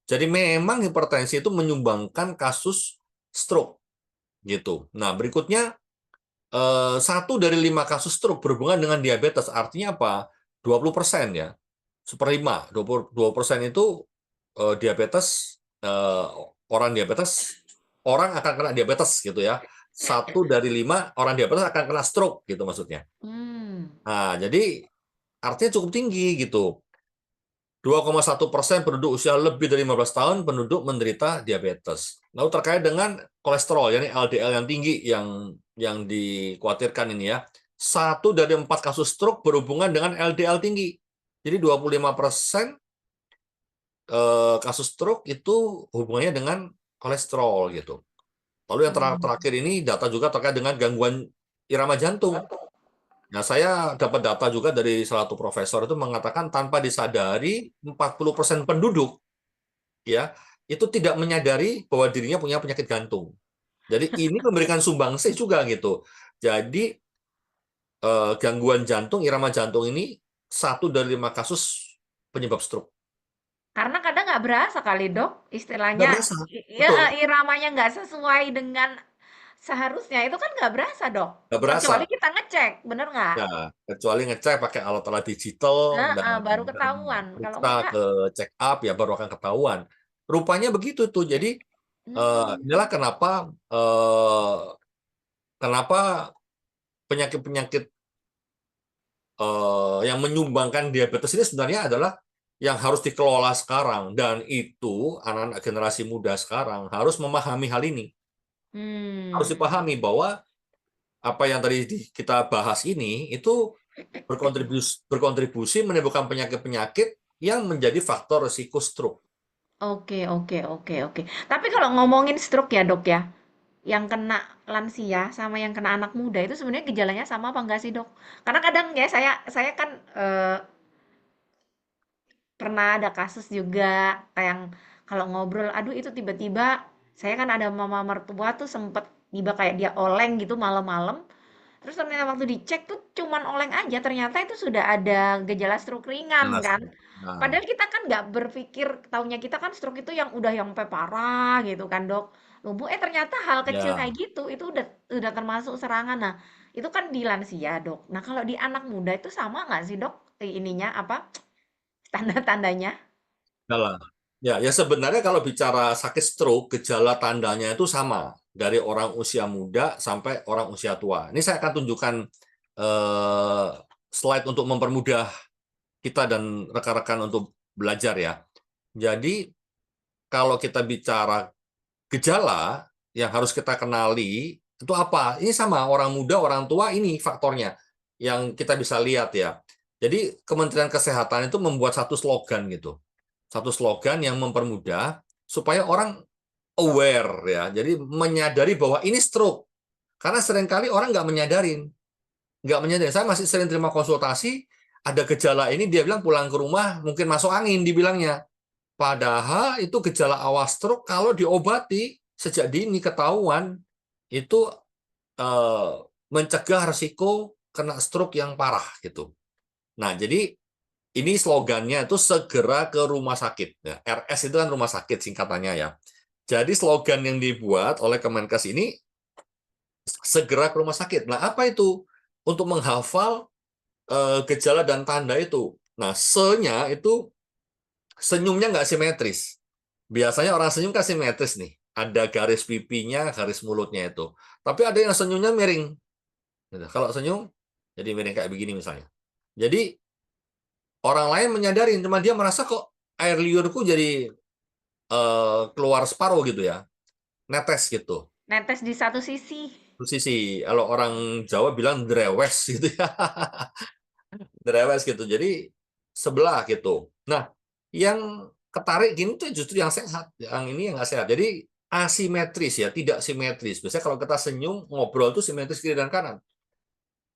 Jadi memang hipertensi itu menyumbangkan kasus stroke gitu. Nah berikutnya 1 dari 5 kasus stroke berhubungan dengan diabetes. Artinya apa? 20% ya. 1/5. 22% itu diabetes, orang diabetes, orang akan kena diabetes gitu ya. 1 dari 5 orang diabetes akan kena stroke gitu maksudnya. Hmm. Nah, jadi artinya cukup tinggi gitu. 2,1% penduduk usia lebih dari 15 tahun penduduk menderita diabetes. Lalu terkait dengan kolesterol, yakni LDL yang tinggi yang dikhawatirkan ini ya. 1 dari 4 kasus stroke berhubungan dengan LDL tinggi. Jadi 25% kasus stroke itu hubungannya dengan kolesterol gitu. Lalu yang Hmm. terakhir ini data juga terkait dengan gangguan irama jantung. Nah, saya dapat data juga dari salah satu profesor itu mengatakan tanpa disadari 40% penduduk ya itu tidak menyadari bahwa dirinya punya penyakit jantung. Jadi ini memberikan sumbangsih juga gitu. Jadi gangguan jantung, irama jantung ini 1 dari 5 kasus penyebab stroke. Karena kadang nggak berasa kali Dok, Nggak istilahnya berasa, ya betul, iramanya nggak sesuai dengan seharusnya itu kan nggak berasa Dok. nggak berasa. Kecuali kita ngecek, bener nggak? Ya, kecuali ngecek pakai alat-alat digital dan, Baru dan ketahuan. Kalau periksa enggak, ke check up ya baru akan ketahuan. Rupanya begitu tuh. Jadi inilah hmm, kenapa penyakit-penyakit yang menyumbangkan diabetes ini sebenarnya adalah yang harus dikelola sekarang dan itu anak-anak generasi muda sekarang harus memahami hal ini. Harus hmm, dipahami bahwa apa yang tadi kita bahas ini itu berkontribusi menimbulkan penyakit-penyakit yang menjadi faktor risiko stroke. oke, oke, oke, oke. Tapi kalau ngomongin stroke ya Dok ya, yang kena lansia sama yang kena anak muda itu sebenarnya gejalanya sama apa enggak sih Dok? Karena kadang ya saya kan pernah ada kasus juga kayak yang kalau ngobrol, aduh itu tiba-tiba saya kan ada mama mertua tuh sempet tiba kayak dia oleng gitu malam-malam. Terus ternyata waktu dicek tuh cuman oleng aja, ternyata itu sudah ada gejala stroke ringan Jelas. kan. Nah, Padahal kita kan nggak berpikir, taunya kita kan stroke itu yang udah yang sampai parah gitu kan dok. Lumpuh, ternyata hal kecil kayak ya, gitu itu udah termasuk serangan. Nah, itu kan di lansia dok. Nah, kalau di anak muda itu sama nggak sih dok? Ininya apa? Tanda-tandanya? salah. Ya sebenarnya kalau bicara sakit stroke, gejala tandanya itu sama dari orang usia muda sampai orang usia tua. Ini saya akan tunjukkan eh, slide untuk mempermudah kita dan rekan-rekan untuk belajar ya. Jadi kalau kita bicara gejala yang harus kita kenali itu apa? Ini sama orang muda, orang tua ini faktornya yang kita bisa lihat ya. Jadi Kementerian Kesehatan itu membuat satu slogan gitu. Satu slogan yang mempermudah supaya orang aware ya. Jadi menyadari bahwa ini stroke. Karena seringkali orang nggak menyadari. Saya masih sering terima konsultasi, ada gejala ini, dia bilang pulang ke rumah mungkin masuk angin, dibilangnya. Padahal itu gejala awal stroke kalau diobati sejak dini ketahuan itu eh, mencegah risiko kena stroke yang parah gitu. Nah, jadi ini slogannya itu segera ke rumah sakit. Ya, RS itu kan rumah sakit singkatannya ya. Jadi slogan yang dibuat oleh Kemenkes ini segera ke rumah sakit. Nah, apa itu? Untuk menghafal gejala dan tanda itu. Nah, se-nya itu senyumnya nggak simetris. Biasanya orang senyum kan simetris nih. Ada garis pipinya, garis mulutnya itu. Tapi ada yang senyumnya miring. Gitu. Kalau senyum, jadi miring kayak begini misalnya. Jadi orang lain menyadari, cuma dia merasa kok air liurku jadi keluar separuh gitu ya, netes gitu. Netes di satu sisi. Terus sisi, kalau orang Jawa bilang drewes gitu ya, drewes gitu. Jadi sebelah gitu. Nah, yang ketarik gini tuh justru yang sehat, yang ini yang nggak sehat. Jadi asimetris ya, tidak simetris. Biasanya kalau kita senyum, ngobrol tuh simetris kiri dan kanan.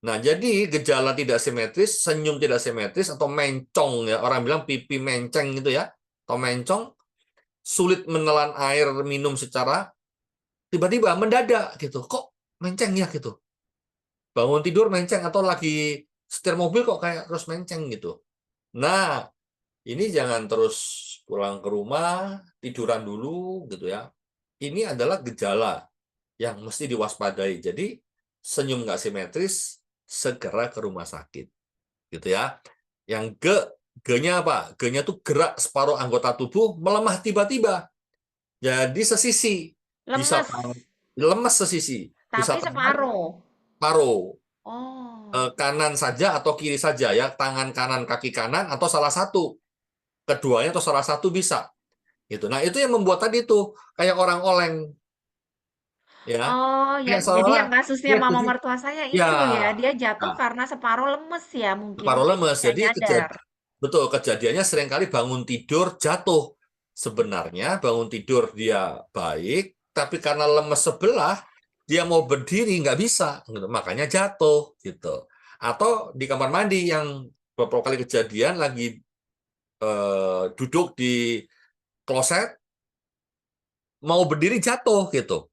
Nah, jadi gejala tidak simetris, senyum tidak simetris, atau mencong ya, orang bilang pipi menceng gitu ya, atau mencong, sulit menelan air minum secara tiba-tiba mendadak gitu. Kok menceng ya gitu. Bangun tidur menceng atau lagi setir mobil kok kayak terus menceng gitu. Nah, ini jangan terus pulang ke rumah, tiduran dulu gitu ya. Ini adalah gejala yang mesti diwaspadai. Jadi senyum nggak simetris, segera ke rumah sakit. Gitu ya. Yang G-nya apa? G-nya tuh gerak separuh anggota tubuh melemah tiba-tiba. Jadi sesisi. Bisa Lemes, lemes sesisi. Bisa tapi tangan separuh. paruh. Oh. Kanan saja atau kiri saja ya. Tangan kanan, kaki kanan, atau salah satu. Keduanya atau salah satu bisa. Gitu. Nah, itu yang membuat tadi tuh kayak orang oleng. Ya. Oh, Kayak yang jadi seolah-olah yang kasusnya dia mama tuh mertua saya ya. itu ya, dia jatuh Nah, karena separuh lemes ya mungkin, paruh jadi lemes. nggak Jadi nyadar. betul kejadiannya seringkali bangun tidur jatuh. Sebenarnya bangun tidur dia baik, tapi karena lemes sebelah, dia mau berdiri nggak bisa, gitu. Makanya jatuh gitu. Atau di kamar mandi yang beberapa kali kejadian lagi duduk di kloset, mau berdiri jatuh gitu.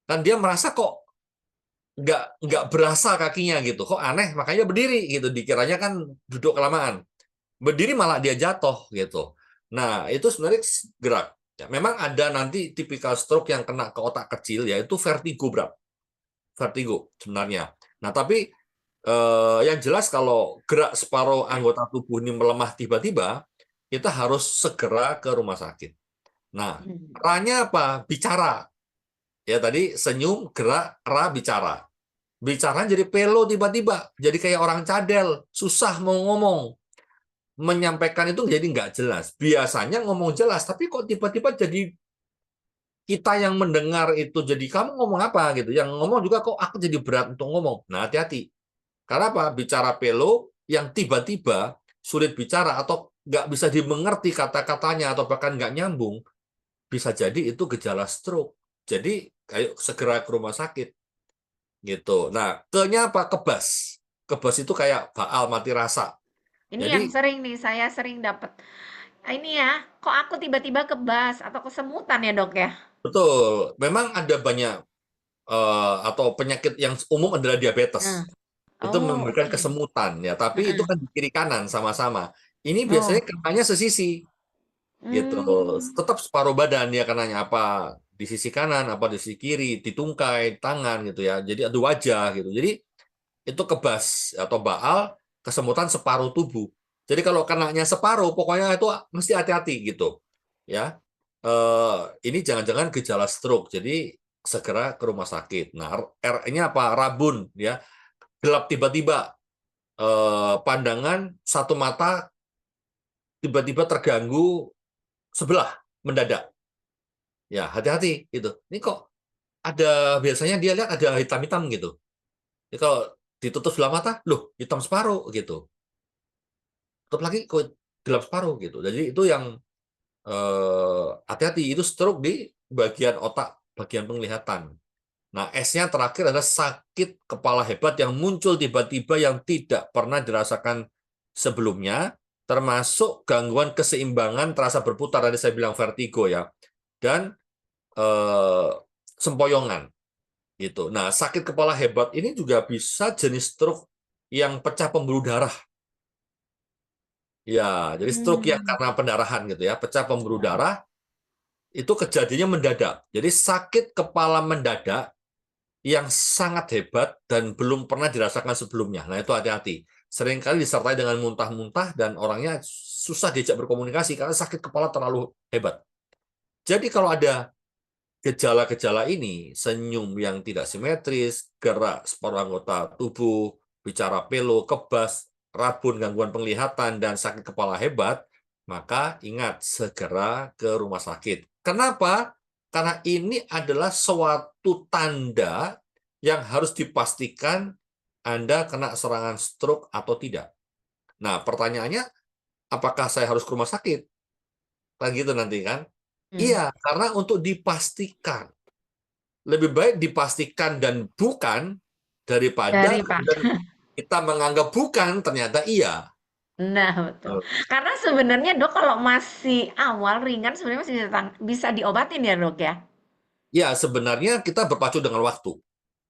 Dan dia merasa kok nggak berasa kakinya gitu, kok aneh, makanya berdiri gitu. Dikiranya kan duduk kelamaan. Berdiri malah dia jatuh gitu. Nah, itu sebenarnya gerak. Ya, memang ada nanti tipikal stroke yang kena ke otak kecil, yaitu vertigo, Bro. Vertigo sebenarnya. Nah, tapi yang jelas kalau gerak separuh anggota tubuh ini melemah tiba-tiba, kita harus segera ke rumah sakit. Nah, Hmm. ranya apa? Bicara. Ya tadi senyum, gerak, bicara. Bicara jadi pelo tiba-tiba. Jadi kayak orang cadel, susah mau ngomong, menyampaikan itu jadi nggak jelas. Biasanya ngomong jelas, tapi kok tiba-tiba jadi kita yang mendengar itu jadi kamu ngomong apa gitu. Yang ngomong juga kok aku jadi berat untuk ngomong. Nah, hati-hati. Karena apa? Bicara pelo yang tiba-tiba sulit bicara atau nggak bisa dimengerti kata-katanya atau bahkan nggak nyambung, bisa jadi itu gejala stroke. Jadi ayo segera ke rumah sakit gitu. Nah, ke-nya apa? Kebas. Kebas itu kayak baal mati rasa. Ini yang Jadi sering nih, saya sering dapat. Ini ya, kok aku tiba-tiba kebas atau kesemutan ya dok ya? betul, memang ada banyak atau penyakit yang umum adalah Nah, diabetes. Itu oh memberikan oke. kesemutan ya, tapi itu Heeh. kan di kiri kanan sama-sama. Ini biasanya Oh, kenanya sesisi gitu. hmm, Tetap separuh badan ya kenanya apa di sisi kanan, apa di sisi kiri, di tungkai, tangan gitu ya. Jadi ada wajah gitu. Jadi itu kebas atau baal kesemutan separuh tubuh. Jadi kalau kenanya separuh, pokoknya itu mesti hati-hati gitu. Ya, ini jangan-jangan gejala stroke. Jadi segera ke rumah sakit. Nah, R-nya apa? Rabun ya, gelap tiba-tiba, pandangan satu mata tiba-tiba terganggu sebelah mendadak. Ya, hati-hati gitu. Ini kok ada biasanya dia lihat ada hitam-hitam gitu. Jadi kalau ditutup sebelah mata, loh hitam separuh gitu. Tutup lagi kok gelap separuh gitu. Jadi itu yang hati-hati, itu stroke di bagian otak, bagian penglihatan. Nah, S-nya terakhir adalah sakit kepala hebat yang muncul tiba-tiba yang tidak pernah dirasakan sebelumnya, termasuk gangguan keseimbangan terasa berputar, tadi saya bilang vertigo ya, dan eh, sempoyongan gitu. Nah, sakit kepala hebat ini juga bisa jenis stroke yang pecah pembuluh darah. Ya, jadi stroke yang hmm, karena pendarahan gitu ya, pecah pembuluh darah itu kejadiannya mendadak. Jadi sakit kepala mendadak yang sangat hebat dan belum pernah dirasakan sebelumnya. Nah, itu hati-hati. Seringkali disertai dengan muntah-muntah dan orangnya susah diajak berkomunikasi karena sakit kepala terlalu hebat. Jadi kalau ada gejala-gejala ini, senyum yang tidak simetris, gerak separuh anggota tubuh, bicara pelo, kebas, rabun, gangguan penglihatan, dan sakit kepala hebat, maka ingat segera ke rumah sakit. Kenapa? Karena ini adalah suatu tanda yang harus dipastikan Anda kena serangan stroke atau tidak. Nah, pertanyaannya, apakah saya harus ke rumah sakit? Kan gitu nanti kan? hmm. Iya, karena untuk dipastikan. Lebih baik dipastikan dan bukan daripada Dari Pak. kemudian kita menganggap bukan ternyata iya. Nah, betul. Karena sebenarnya dok kalau masih awal ringan sebenarnya masih bisa diobatin ya dok ya? Ya, sebenarnya kita berpacu dengan waktu.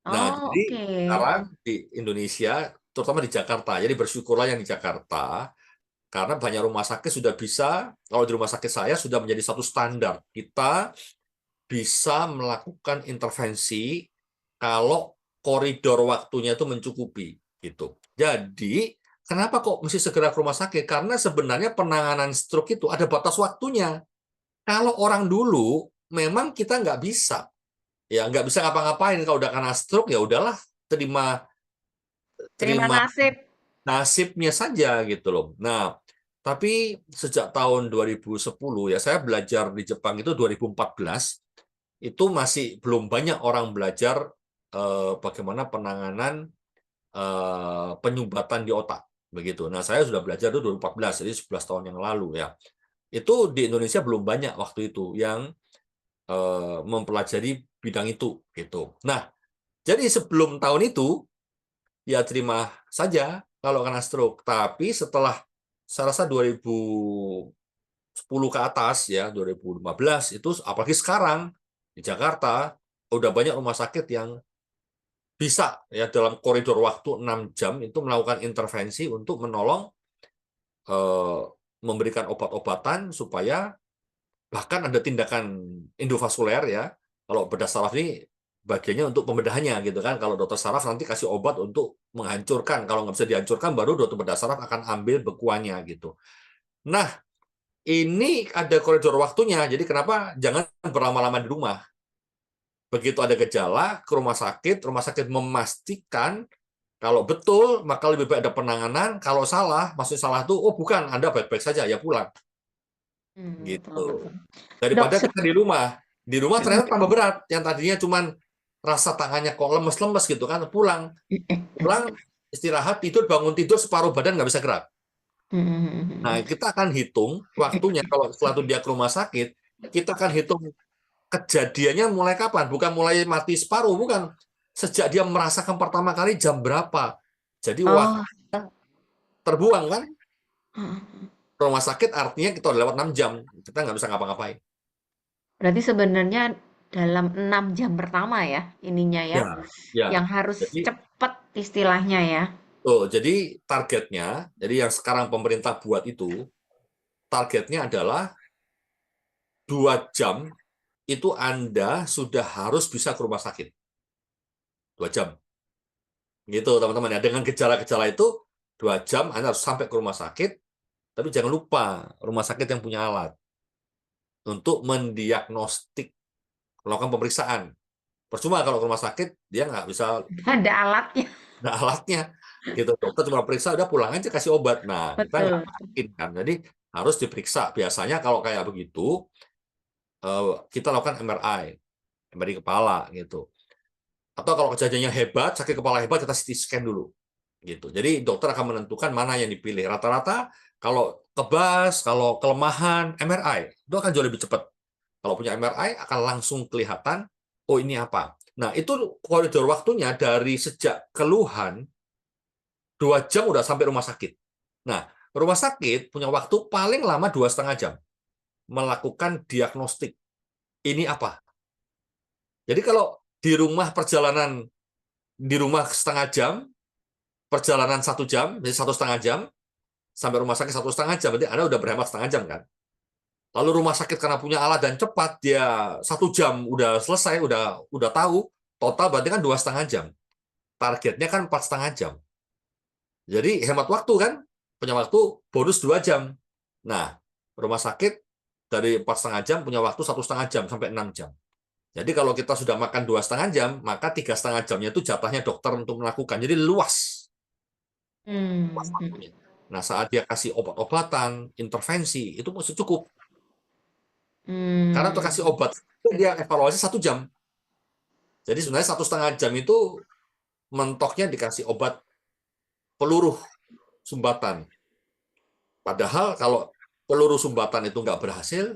Nah, Oh, jadi oke. sekarang di Indonesia, terutama di Jakarta, jadi bersyukurlah yang di Jakarta, karena banyak rumah sakit sudah bisa, kalau di rumah sakit saya sudah menjadi satu standar. Kita bisa melakukan intervensi kalau koridor waktunya itu mencukupi gitu. Jadi kenapa kok mesti segera ke rumah sakit? Karena sebenarnya penanganan stroke itu ada batas waktunya. Kalau orang dulu memang kita nggak bisa, ya nggak bisa ngapa-ngapain. Kalau udah kena stroke ya udahlah, terima Terima terima nasib. nasibnya saja gitu loh. Nah, tapi sejak tahun 2010 ya saya belajar di Jepang itu 2014 itu masih belum banyak orang belajar bagaimana penanganan penyumbatan di otak begitu. Nah, saya sudah belajar itu 2014, jadi 11 tahun yang lalu ya. Itu di Indonesia belum banyak waktu itu yang mempelajari bidang itu gitu. Nah, jadi sebelum tahun itu ya terima saja kalau kena stroke. Tapi setelah saya rasa 2010 ke atas ya, 2015 itu apalagi sekarang di Jakarta udah banyak rumah sakit yang bisa ya dalam koridor waktu 6 jam itu melakukan intervensi untuk menolong eh, memberikan obat-obatan supaya bahkan ada tindakan endovaskuler ya. Kalau bedah saraf ini bagiannya untuk pembedahannya gitu kan. Kalau dokter saraf nanti kasih obat untuk menghancurkan. Kalau nggak bisa dihancurkan, baru dokter bedah saraf akan ambil bekuannya gitu. Nah, ini ada koridor waktunya. Jadi kenapa jangan berlama-lama di rumah? Begitu ada gejala, ke rumah sakit memastikan kalau betul, maka lebih baik ada penanganan. Kalau salah, maksud salah itu, oh bukan, Anda baik-baik saja, ya pulang. Betul, betul. Gitu. Dok, Daripada kita di rumah. Di rumah mm, ternyata tambah berat. Yang tadinya cuman rasa tangannya kok lemes-lemes gitu kan. Pulang, pulang, istirahat, tidur, bangun tidur, separuh badan nggak bisa gerak. Nah, kita akan hitung waktunya. Kalau setelah itu dia ke rumah sakit, kita akan hitung kejadiannya mulai kapan. Bukan mulai mati separuh, bukan. Sejak dia merasakan pertama kali jam berapa. Jadi waktu oh, terbuang kan. Rumah sakit artinya kita udah lewat 6 jam. Kita nggak bisa ngapa-ngapain. berarti sebenarnya dalam 6 jam pertama ya ininya ya, Ya, ya. yang harus Jadi cepet istilahnya ya. jadi targetnya, jadi yang sekarang pemerintah buat itu, targetnya adalah 2 jam itu Anda sudah harus bisa ke rumah sakit. 2 jam. Gitu teman-teman ya. Dengan gejala-gejala itu, 2 jam Anda harus sampai ke rumah sakit, tapi jangan lupa rumah sakit yang punya alat untuk mendiagnostik, melakukan pemeriksaan. Percuma kalau ke rumah sakit, dia nggak bisa Ada alatnya. ada alatnya. Gitu. Dokter cuma periksa, udah pulang aja kasih obat. Nah, kita nggak Betul. mungkin kan. Jadi harus diperiksa. Biasanya kalau kayak begitu, kita lakukan MRI, MRI kepala gitu. Atau kalau kejadiannya hebat, sakit kepala hebat, kita CT scan dulu. Gitu. Jadi dokter akan menentukan mana yang dipilih. Rata-rata kalau kebas, kalau kelemahan, MRI itu akan jauh lebih cepat. Kalau punya MRI akan langsung kelihatan, oh ini apa. Nah, itu koridor waktunya dari sejak keluhan 2 jam udah sampai rumah sakit. Nah, rumah sakit punya waktu paling lama 2,5 jam melakukan diagnostik. Ini apa? Jadi kalau di rumah setengah jam, perjalanan 1 jam, jadi 1,5 jam, sampai rumah sakit 1,5 jam, berarti Anda udah berhemat setengah jam kan? Lalu rumah sakit karena punya alat dan cepat, dia 1 jam udah selesai, udah tahu, total berarti kan 2,5 jam. Targetnya kan 4,5 jam. Jadi hemat waktu kan, punya waktu bonus 2 jam. Nah, rumah sakit dari 4,5 jam punya waktu 1,5 jam sampai 6 jam. Jadi kalau kita sudah makan 2,5 jam, maka 3,5 jamnya itu jatahnya dokter untuk melakukan. Jadi luas Hmm. waktunya. Nah, saat dia kasih obat-obatan, intervensi, itu masih cukup. Karena untuk kasih Hmm. obat, dia evaluasi 1 jam. Jadi sebenarnya 1,5 jam itu mentoknya dikasih obat peluruh sumbatan. Padahal kalau peluruh sumbatan itu nggak berhasil,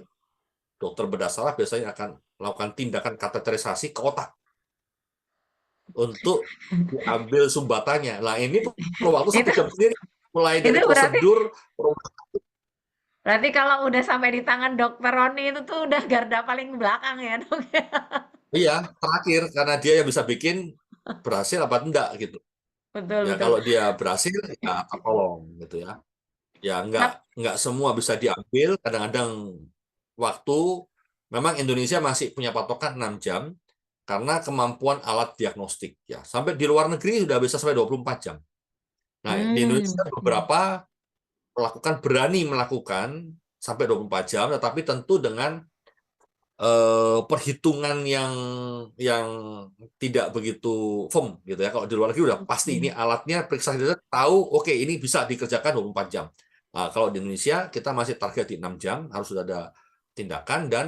dokter bedah saraf biasanya akan melakukan tindakan kateterisasi ke otak untuk diambil sumbatannya. Nah, ini perlu waktu satu Itu jam sendiri. Mulai itu dari berarti prosedur, berarti kalau udah sampai di tangan dokter Roni itu tuh udah garda paling belakang ya, Dok, ya? iya, terakhir, karena dia yang bisa bikin berhasil apa enggak gitu. Betul, Ya, betul. kalau dia berhasil, ya tolong gitu ya. Ya, Nap enggak semua bisa diambil. Kadang-kadang waktu, memang Indonesia masih punya patokan 6 jam. karena kemampuan alat diagnostik ya. Sampai di luar negeri sudah bisa sampai 24 jam. Nah, di Indonesia Hmm. beberapa berani melakukan sampai 24 jam, tetapi tentu dengan perhitungan yang tidak begitu firm gitu ya. Kalau di luar negeri udah pasti ini Oke. alatnya periksa kita tahu oke ini bisa dikerjakan 24 jam. Nah, kalau di Indonesia kita masih target di 6 jam harus sudah ada tindakan dan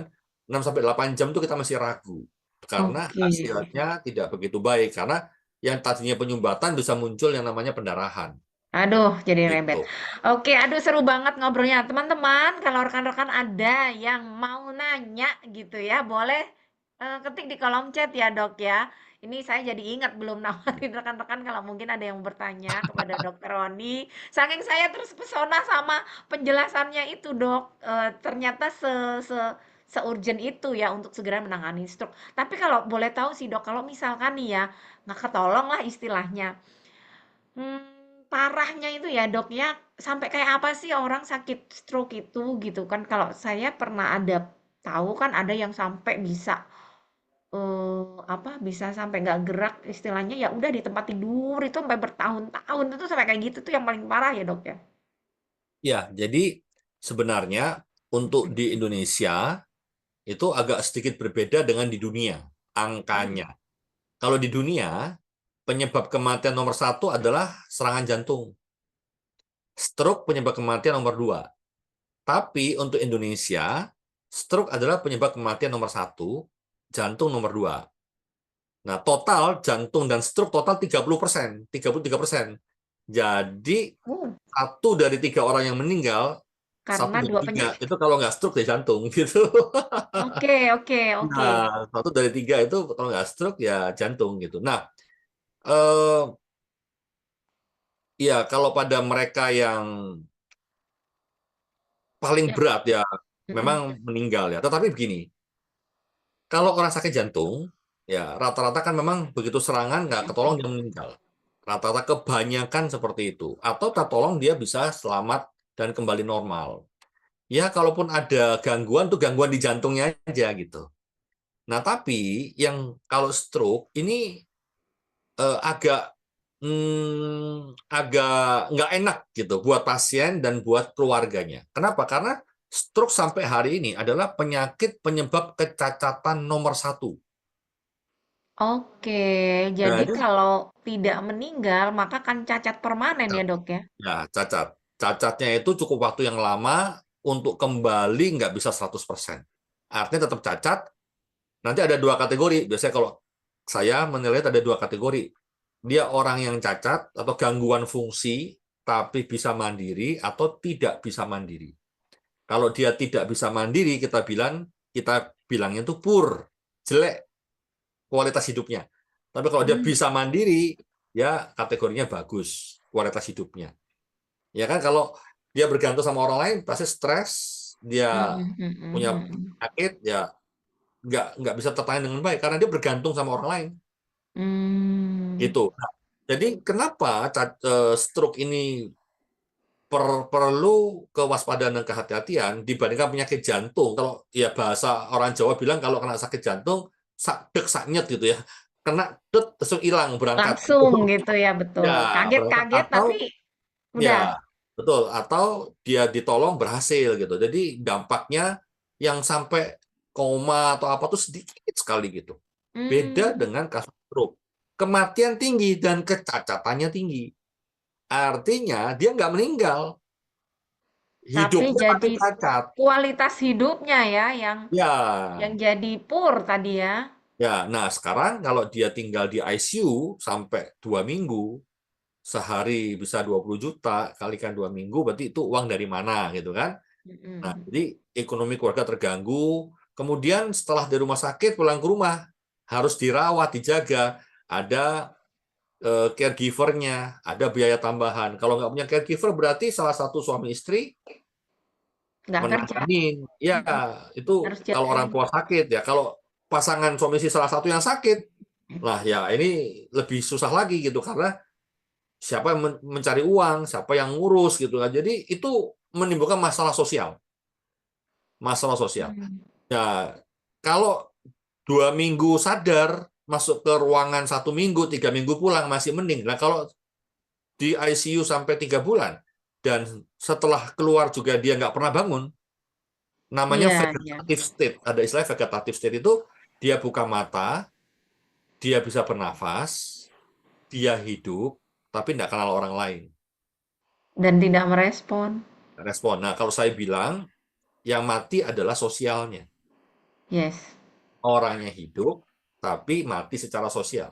6 sampai 8 jam itu kita masih ragu karena Oke. hasilnya tidak begitu baik karena yang tadinya penyumbatan bisa muncul yang namanya pendarahan Aduh, jadi rembet. gitu. Oke, aduh seru banget ngobrolnya. Teman-teman, kalau rekan-rekan ada yang mau nanya gitu ya, boleh ketik di kolom chat ya, Dok ya. Ini saya jadi ingat belum nawarin rekan-rekan kalau mungkin ada yang bertanya kepada Dokter Roni. Saking saya terus pesona sama penjelasannya itu, Dok. Ternyata se-urgent itu ya untuk segera menangani stroke. Tapi kalau boleh tahu sih, Dok, kalau misalkan nih ya, nggak ketolong lah istilahnya. Parahnya itu ya, Dok, ya, sampai kayak apa sih orang sakit stroke itu gitu kan. Kalau saya pernah ada tahu kan ada yang sampai bisa apa bisa sampai nggak gerak istilahnya ya udah di tempat tidur itu sampai bertahun-tahun itu sampai kayak gitu tuh yang paling parah ya, Dok ya. Ya, jadi sebenarnya untuk di Indonesia itu agak sedikit berbeda dengan di dunia Hmm. angkanya. Kalau di dunia, penyebab kematian nomor satu adalah serangan jantung. Stroke penyebab kematian nomor dua. Tapi untuk Indonesia, stroke adalah penyebab kematian nomor satu, jantung nomor dua. Nah, total jantung dan stroke total 30%, 33%. Jadi, Oh, satu dari tiga orang yang meninggal, satu karena dari dua tiga, penyakit. itu kalau nggak stroke ya jantung, gitu. Oke, oke, oke. Nah, satu dari tiga itu kalau nggak stroke ya jantung gitu. Nah, eh, ya kalau pada mereka yang paling Ya. berat ya Mm-mm. memang meninggal ya. Tetapi begini, kalau orang sakit jantung ya rata-rata kan memang begitu serangan nggak ketolong dia meninggal. Rata-rata kebanyakan seperti itu. Atau tertolong dia bisa selamat dan kembali normal. Ya kalaupun ada gangguan tuh gangguan di jantungnya aja gitu. Nah tapi yang kalau stroke ini agak agak nggak enak gitu buat pasien dan buat keluarganya. Kenapa? Karena stroke sampai hari ini adalah penyakit penyebab kecacatan nomor satu. Oke, Nah, jadi itu kalau tidak meninggal maka kan cacat permanen ya, cacat. Dok ya. Ya, cacat. Cacatnya itu cukup waktu yang lama untuk kembali nggak bisa 100%. Artinya tetap cacat. Nanti ada dua kategori. Biasanya kalau saya menilai ada dua kategori. Dia orang yang cacat atau gangguan fungsi, tapi bisa mandiri atau tidak bisa mandiri. Kalau dia tidak bisa mandiri, kita bilangnya itu poor, jelek kualitas hidupnya. Tapi kalau dia Hmm. bisa mandiri, ya kategorinya bagus kualitas hidupnya. Ya kan kalau dia bergantung sama orang lain, pasti stres, dia Mhm, mhm, punya mhm. penyakit, ya nggak bisa tertangani dengan baik karena dia bergantung sama orang lain. Mmm, Gitu. Nah, jadi kenapa stroke ini perlu kewaspadaan dan kehati-hatian dibandingkan penyakit jantung. Kalau ya bahasa orang Jawa bilang kalau kena sakit jantung, sak dek sak nyet gitu ya. Kena det langsung hilang berangkat gitu. langsung gitu ya, Ya, betul. berangkat Kaget-kaget atau tapi ya udah. betul atau dia ditolong berhasil gitu. Jadi dampaknya yang sampai koma atau apa tuh sedikit sekali gitu. Beda Mmm, dengan kasus stroke. Kematian tinggi dan kecacatannya tinggi. Artinya dia nggak meninggal, tapi hidupnya masih jadi cacat. kualitas hidupnya ya yang Ya, jadi poor tadi ya? ya. Nah, sekarang kalau dia tinggal di ICU sampai 2 minggu, sehari bisa 20 juta, kalikan 2 minggu, berarti itu uang dari mana gitu kan? Nah, Mhm. jadi ekonomi keluarga terganggu. Kemudian setelah dari rumah sakit pulang ke rumah, harus dirawat, dijaga. Ada caregiver-nya, ada biaya tambahan. Kalau nggak punya caregiver, berarti salah satu suami istri Nggak kerja, menanganin. Ya, mhm, itu harus kalau orang jagain. tua sakit ya. Kalau pasangan suami istri salah satu yang sakit, lah ya ini lebih susah lagi gitu karena siapa yang mencari uang, siapa yang ngurus gitu kan. Jadi itu menimbulkan masalah sosial, masalah sosial. Mmm, Ya, kalau 2 minggu sadar, masuk ke ruangan 1 minggu, 3 minggu pulang masih mending. Nah kalau di ICU sampai 3 bulan dan setelah keluar juga dia nggak pernah bangun, namanya Iya, iya. vegetative state. Ada istilah vegetative state itu dia buka mata, dia bisa bernafas, dia hidup, tapi nggak kenal orang lain. Dan tidak merespon. Respon. Nah kalau saya bilang yang mati adalah sosialnya. Yes. Orangnya hidup, tapi mati secara sosial.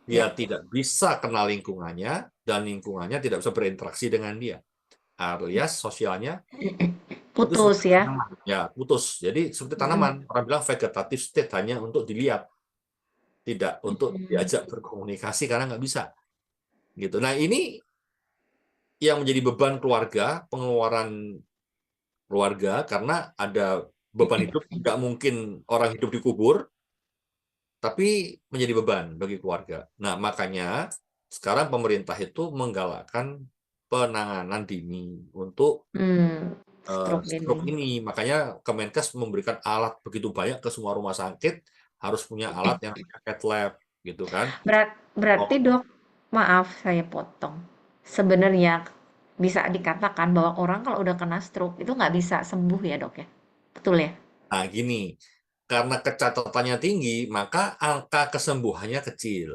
Dia Ya. tidak bisa kenal lingkungannya, dan lingkungannya tidak bisa berinteraksi dengan dia. Alias sosialnya itu Putus seperti ya. tanaman. Ya, putus. Jadi seperti tanaman. Mm-mm. Orang bilang vegetative state hanya untuk dilihat, tidak untuk Mm. diajak berkomunikasi karena nggak bisa. Gitu. Nah, ini yang menjadi beban keluarga, pengeluaran keluarga karena ada beban hidup. Nggak mungkin orang hidup dikubur, tapi menjadi beban bagi keluarga. Nah, makanya sekarang pemerintah itu menggalakkan penanganan dini untuk Hmm, stroke stroke ini. ini. Makanya Kemenkes memberikan alat begitu banyak ke semua rumah sakit, harus punya alat yang cath lab, gitu kan. Berarti Oh, dok, maaf saya potong. Sebenarnya bisa dikatakan bahwa orang kalau udah kena stroke itu nggak bisa sembuh ya dok ya? Betul ya? nah gini, karena kecacatannya tinggi, maka angka kesembuhannya kecil.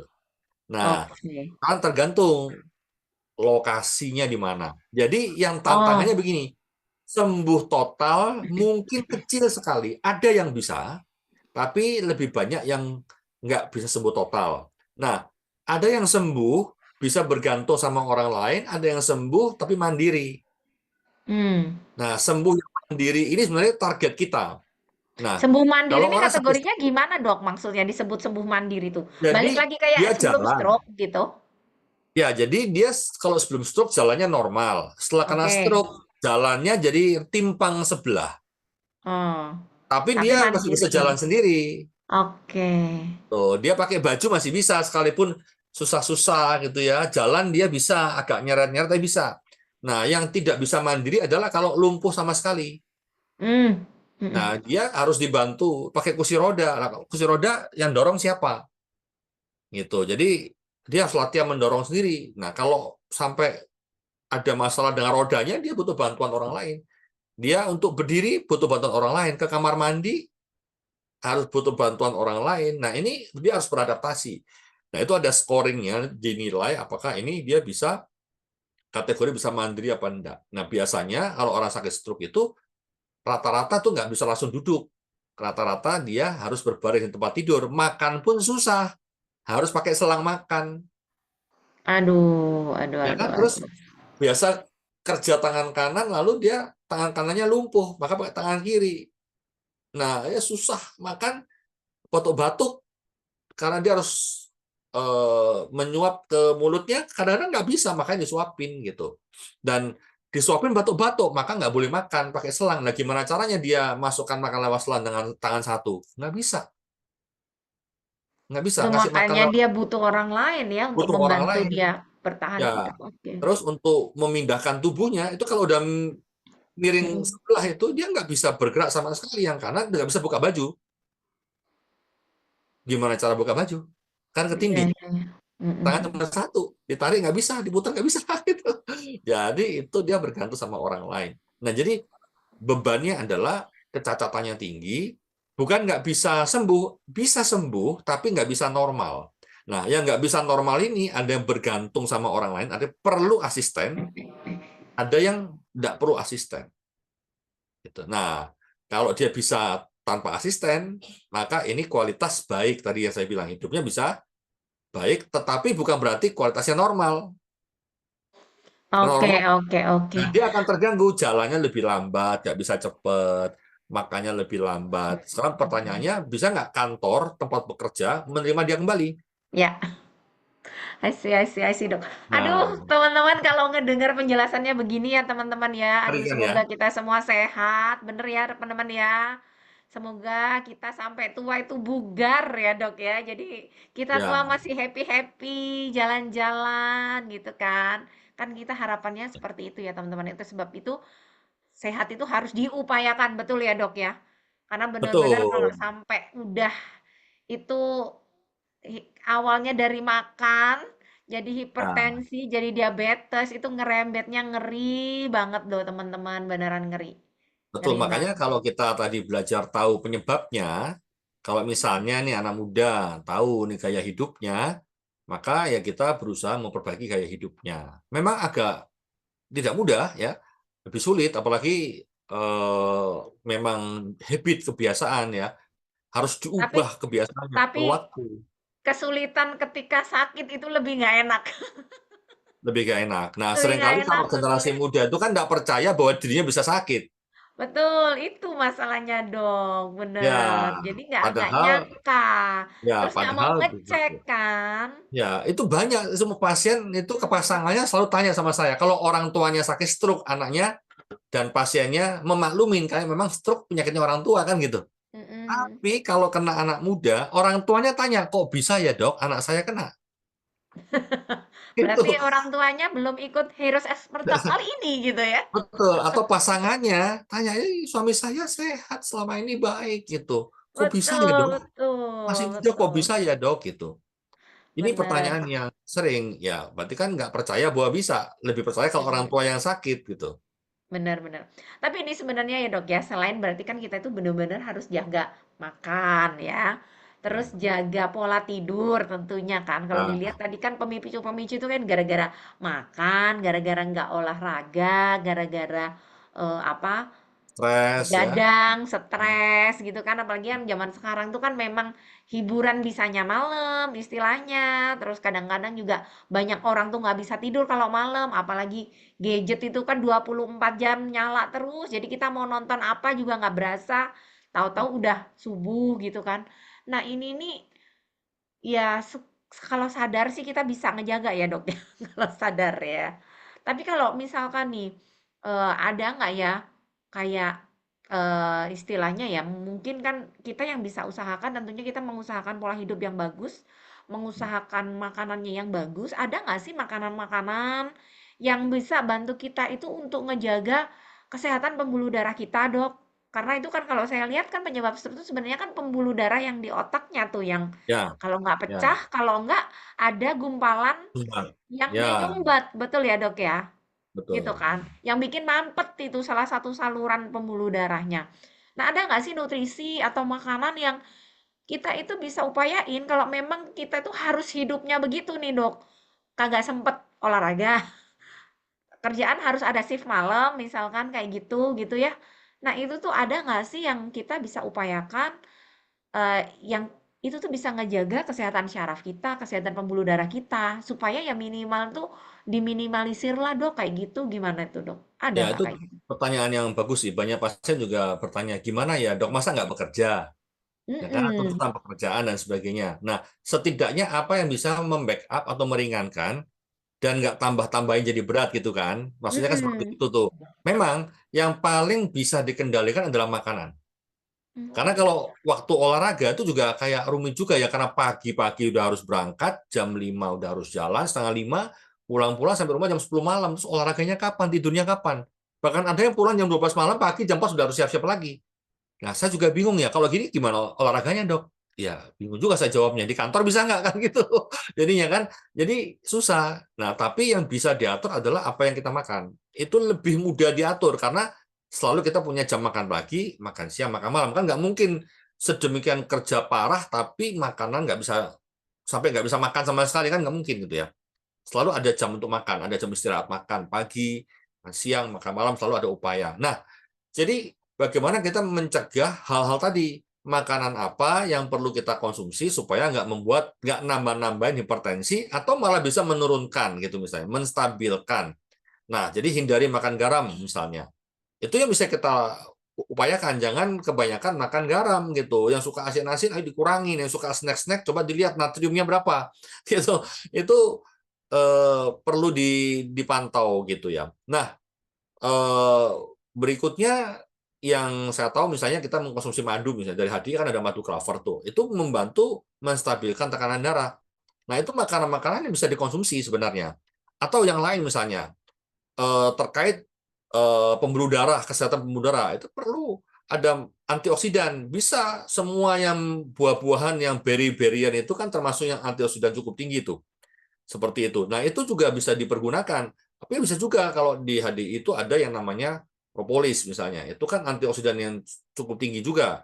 Nah, Oke. kan tergantung lokasinya di mana. Jadi yang tantangannya Oh, begini, sembuh total mungkin kecil sekali. Ada yang bisa, tapi lebih banyak yang nggak bisa sembuh total. Nah, ada yang sembuh bisa bergantung sama orang lain, ada yang sembuh tapi mandiri. hmm. Nah, sembuh yang mandiri ini sebenarnya target kita. Nah, Sembuh mandiri kalau ini orang sakit, kategorinya gimana dok? Maksudnya disebut sembuh mandiri tuh? jadi Balik lagi kayak dia sebelum jalan. stroke gitu? Ya, jadi dia kalau sebelum stroke jalannya normal. Setelah kena Oke. stroke, jalannya jadi timpang sebelah. Oh, Tapi tapi dia masih bisa mandiri. jalan sendiri. Oke. Tuh, dia pakai baju masih bisa, sekalipun susah-susah gitu ya. Jalan dia bisa, agak nyeret-nyeret tapi bisa. Nah, yang tidak bisa mandiri adalah kalau lumpuh sama sekali. Hmm. Nah, Mm-mm. dia harus dibantu pakai kursi roda. Nah, kursi roda yang dorong siapa? Gitu. Jadi dia harus latihan mendorong sendiri. Nah, kalau sampai ada masalah dengan rodanya, dia butuh bantuan orang lain. Dia untuk berdiri butuh bantuan orang lain. Ke kamar mandi harus butuh bantuan orang lain. Nah, ini dia harus beradaptasi. Nah, itu ada scoringnya, dinilai apakah ini dia bisa kategori bisa mandiri apa enggak. Nah, biasanya kalau orang sakit stroke itu rata-rata tuh nggak bisa langsung duduk. Rata-rata dia harus berbaring di tempat tidur. Makan pun susah, harus pakai selang makan. Aduh, aduh, Ya kan? aduh, Terus aduh. biasa kerja tangan kanan, lalu dia tangan kanannya lumpuh, maka pakai tangan kiri. Nah, ya susah makan, batuk-batuk, karena dia harus menyuap ke mulutnya, kadang-kadang nggak bisa, makanya disuapin gitu. Dan disuapin batuk-batuk, maka nggak boleh makan pakai selang. Nah, gimana caranya dia masukkan makan lewat selang dengan tangan satu? Nggak bisa, nggak bisa Itu ngasih makan makanya lewat, dia butuh orang lain ya untuk butuh orang membantu lain. dia bertahan Ya, hidup. Oke. terus untuk memindahkan tubuhnya itu kalau udah miring Mm-mm. sebelah itu dia nggak bisa bergerak sama sekali, yang kanan nggak bisa buka baju. Gimana cara buka baju? Kan Iya, ketinggi, iya, iya. tangan Mm-mm. cuma satu, ditarik nggak bisa, diputar nggak bisa gitu. Jadi itu dia bergantung sama orang lain. Nah, jadi bebannya adalah kecacatannya tinggi, bukan nggak bisa sembuh, tapi nggak bisa normal. Nah, yang nggak bisa normal ini ada yang bergantung sama orang lain, ada yang perlu asisten, ada yang nggak perlu asisten. Gitu. Nah, kalau dia bisa tanpa asisten, maka ini kualitas baik tadi yang saya bilang, hidupnya bisa baik, tetapi bukan berarti kualitasnya normal. Oke, Normal, oke, oke. nah, dia akan terganggu, jalannya lebih lambat, nggak bisa cepet, makannya lebih lambat. Sekarang pertanyaannya, bisa nggak kantor tempat bekerja menerima dia kembali? Ya, I see, dok. Nah, Aduh, teman-teman kalau ngedengar penjelasannya begini ya teman-teman ya. ngeri Aduh, kan ya? semoga kita semua sehat. Bener ya teman-teman ya. Semoga kita sampai tua itu bugar ya dok ya. Jadi kita tua Ya, masih happy-happy, jalan-jalan gitu kan. Kan kita harapannya seperti itu ya teman-teman. Itu sebab itu sehat itu harus diupayakan, betul ya dok ya. Karena benar-benar kalau betul. sampai udah itu awalnya dari makan, jadi Nah, hipertensi, jadi diabetes, itu ngerembetnya ngeri banget loh teman-teman, beneran ngeri. betul. Ngeri Makanya banget. kalau kita tadi belajar tahu penyebabnya, kalau misalnya nih anak muda tahu nih gaya hidupnya, maka ya kita berusaha memperbaiki gaya hidupnya. Memang agak tidak mudah ya, lebih sulit, apalagi eh, memang habit kebiasaan ya, harus Tapi diubah kebiasaannya tapi perlu waktu. kesulitan ketika sakit itu lebih nggak enak. Lebih gak enak. Nah, Lebih nggak seringkali enak, kalau betul generasi ya. muda itu kan nggak percaya bahwa dirinya bisa sakit. Betul, itu masalahnya dong, Ya, bener. Jadi nggak padahal nyangka, ya terus nggak mau padahal ngecek begitu. kan. Ya, itu banyak semua pasien itu Mm, kepasangannya selalu tanya sama saya, kalau orang tuanya sakit stroke anaknya dan pasiennya memaklumin kayak memang stroke penyakitnya orang tua kan gitu. mm-mm. Tapi kalau kena anak muda, orang tuanya tanya, kok bisa ya dok, anak saya kena? Berarti Itu orang tuanya belum ikut Heroes Expert kali ini gitu ya. betul. Atau pasangannya tanya, suami saya sehat selama ini baik gitu. Kok bisa ya Betul, dok? Masih betul, muda kok betul. bisa ya dok gitu. Ini Bener, pertanyaan yang sering, ya berarti kan nggak percaya bahwa bisa. Lebih percaya kalau orang mm-mm. tua yang sakit gitu. Bener, bener. Tapi ini sebenarnya ya dok ya, selain berarti kan kita itu benar-benar harus jaga makan ya. Terus Ya. jaga pola tidur tentunya kan. Kalau dilihat Nah, tadi kan pemicu-pemicu itu kan gara-gara makan, gara-gara nggak olahraga, gara-gara apa, stres ya. begadang, stres gitu kan. Apalagi kan zaman sekarang tuh kan memang hiburan bisanya malam istilahnya. Terus kadang-kadang juga banyak orang tuh nggak bisa tidur kalau malam. Apalagi gadget itu kan 24 jam nyala terus. Jadi kita mau nonton apa juga nggak berasa. Tahu-tahu udah subuh gitu kan. Nah ini nih ya kalau sadar sih kita bisa ngejaga ya dok ya. Kalau sadar ya. Tapi kalau misalkan nih ada nggak ya kayak istilahnya ya mungkin kan kita yang bisa usahakan tentunya kita mengusahakan pola hidup yang bagus, mengusahakan makanannya yang bagus. Ada nggak sih makanan-makanan yang bisa bantu kita itu untuk ngejaga kesehatan pembuluh darah kita, Dok? Karena itu kan kalau saya lihat kan penyebab stroke itu sebenarnya kan pembuluh darah yang di otaknya tuh yang Ya, kalau nggak pecah, ya. kalau nggak ada gumpalan Benar. yang Ya, menyumbat, betul ya dok ya? Gitu betul. kan? Yang bikin mampet itu salah satu saluran pembuluh darahnya. Nah ada nggak sih nutrisi atau makanan yang kita itu bisa upayain kalau memang kita itu harus hidupnya begitu nih dok? Kagak sempet olahraga, kerjaan harus ada shift malam misalkan kayak gitu gitu ya. Nah itu tuh ada nggak sih yang kita bisa upayakan yang itu tuh bisa ngejaga kesehatan syaraf kita, kesehatan pembuluh darah kita, supaya ya minimal tuh diminimalisir lah dok, kayak gitu gimana tuh dok? Ada Ya, nggak itu kayak gitu? pertanyaan yang bagus sih. Banyak pasien juga bertanya, gimana ya dok, masa nggak bekerja? Ya kan, Mm-mm, tuntutan pekerjaan dan sebagainya. Nah, setidaknya apa yang bisa membackup atau meringankan dan nggak tambah-tambahin jadi berat gitu kan? Maksudnya kan seperti mm-mm. itu tuh. Memang yang paling bisa dikendalikan adalah makanan. Karena Hmm, kalau waktu olahraga itu juga kayak rumit juga ya, karena pagi-pagi udah harus berangkat, jam 5 udah harus jalan, setengah 5 pulang-pulang sampai rumah jam 10 malam. Terus olahraganya kapan? Tidurnya kapan? Bahkan ada yang pulang jam 12 malam, pagi jam 4 sudah harus siap-siap lagi. Nah, saya juga bingung ya, kalau gini gimana olahraganya dok? Ya, bingung juga saya jawabnya. Di kantor bisa nggak kan gitu? Jadinya kan, jadi susah. Nah, tapi yang bisa diatur adalah apa yang kita makan. Itu lebih mudah diatur karena selalu kita punya jam makan pagi, makan siang, makan malam. Kan nggak mungkin sedemikian kerja parah, tapi makanan nggak bisa, sampai nggak bisa makan sama sekali kan nggak mungkin gitu ya. Selalu ada jam untuk makan, ada jam istirahat makan pagi, makan siang, makan malam, selalu ada upaya. Nah, jadi bagaimana kita mencegah hal-hal tadi? Makanan apa yang perlu kita konsumsi supaya nggak nambah-nambahin hipertensi atau malah bisa menurunkan gitu misalnya, menstabilkan. Nah, jadi hindari makan garam misalnya. Itu yang bisa kita upayakan. Jangan kebanyakan makan garam gitu. Yang suka asin-asin, ayo dikurangin. Yang suka snack-snack, coba dilihat natriumnya berapa. Gitu. Itu perlu dipantau gitu ya. Nah, eh, berikutnya yang saya tahu misalnya kita mengkonsumsi madu misalnya dari hadi kan ada madu clover tuh. Itu membantu menstabilkan tekanan darah. Nah, itu makanan-makanan yang bisa dikonsumsi sebenarnya. Atau yang lain misalnya terkait pembuluh darah, kesehatan pembuluh darah itu perlu ada antioksidan. Bisa semua yang buah-buahan yang berry-berryan itu kan termasuk yang antioksidan cukup tinggi tuh. Seperti itu. Nah, itu juga bisa dipergunakan. Tapi bisa juga kalau di HDI itu ada yang namanya propolis misalnya. Itu kan antioksidan yang cukup tinggi juga.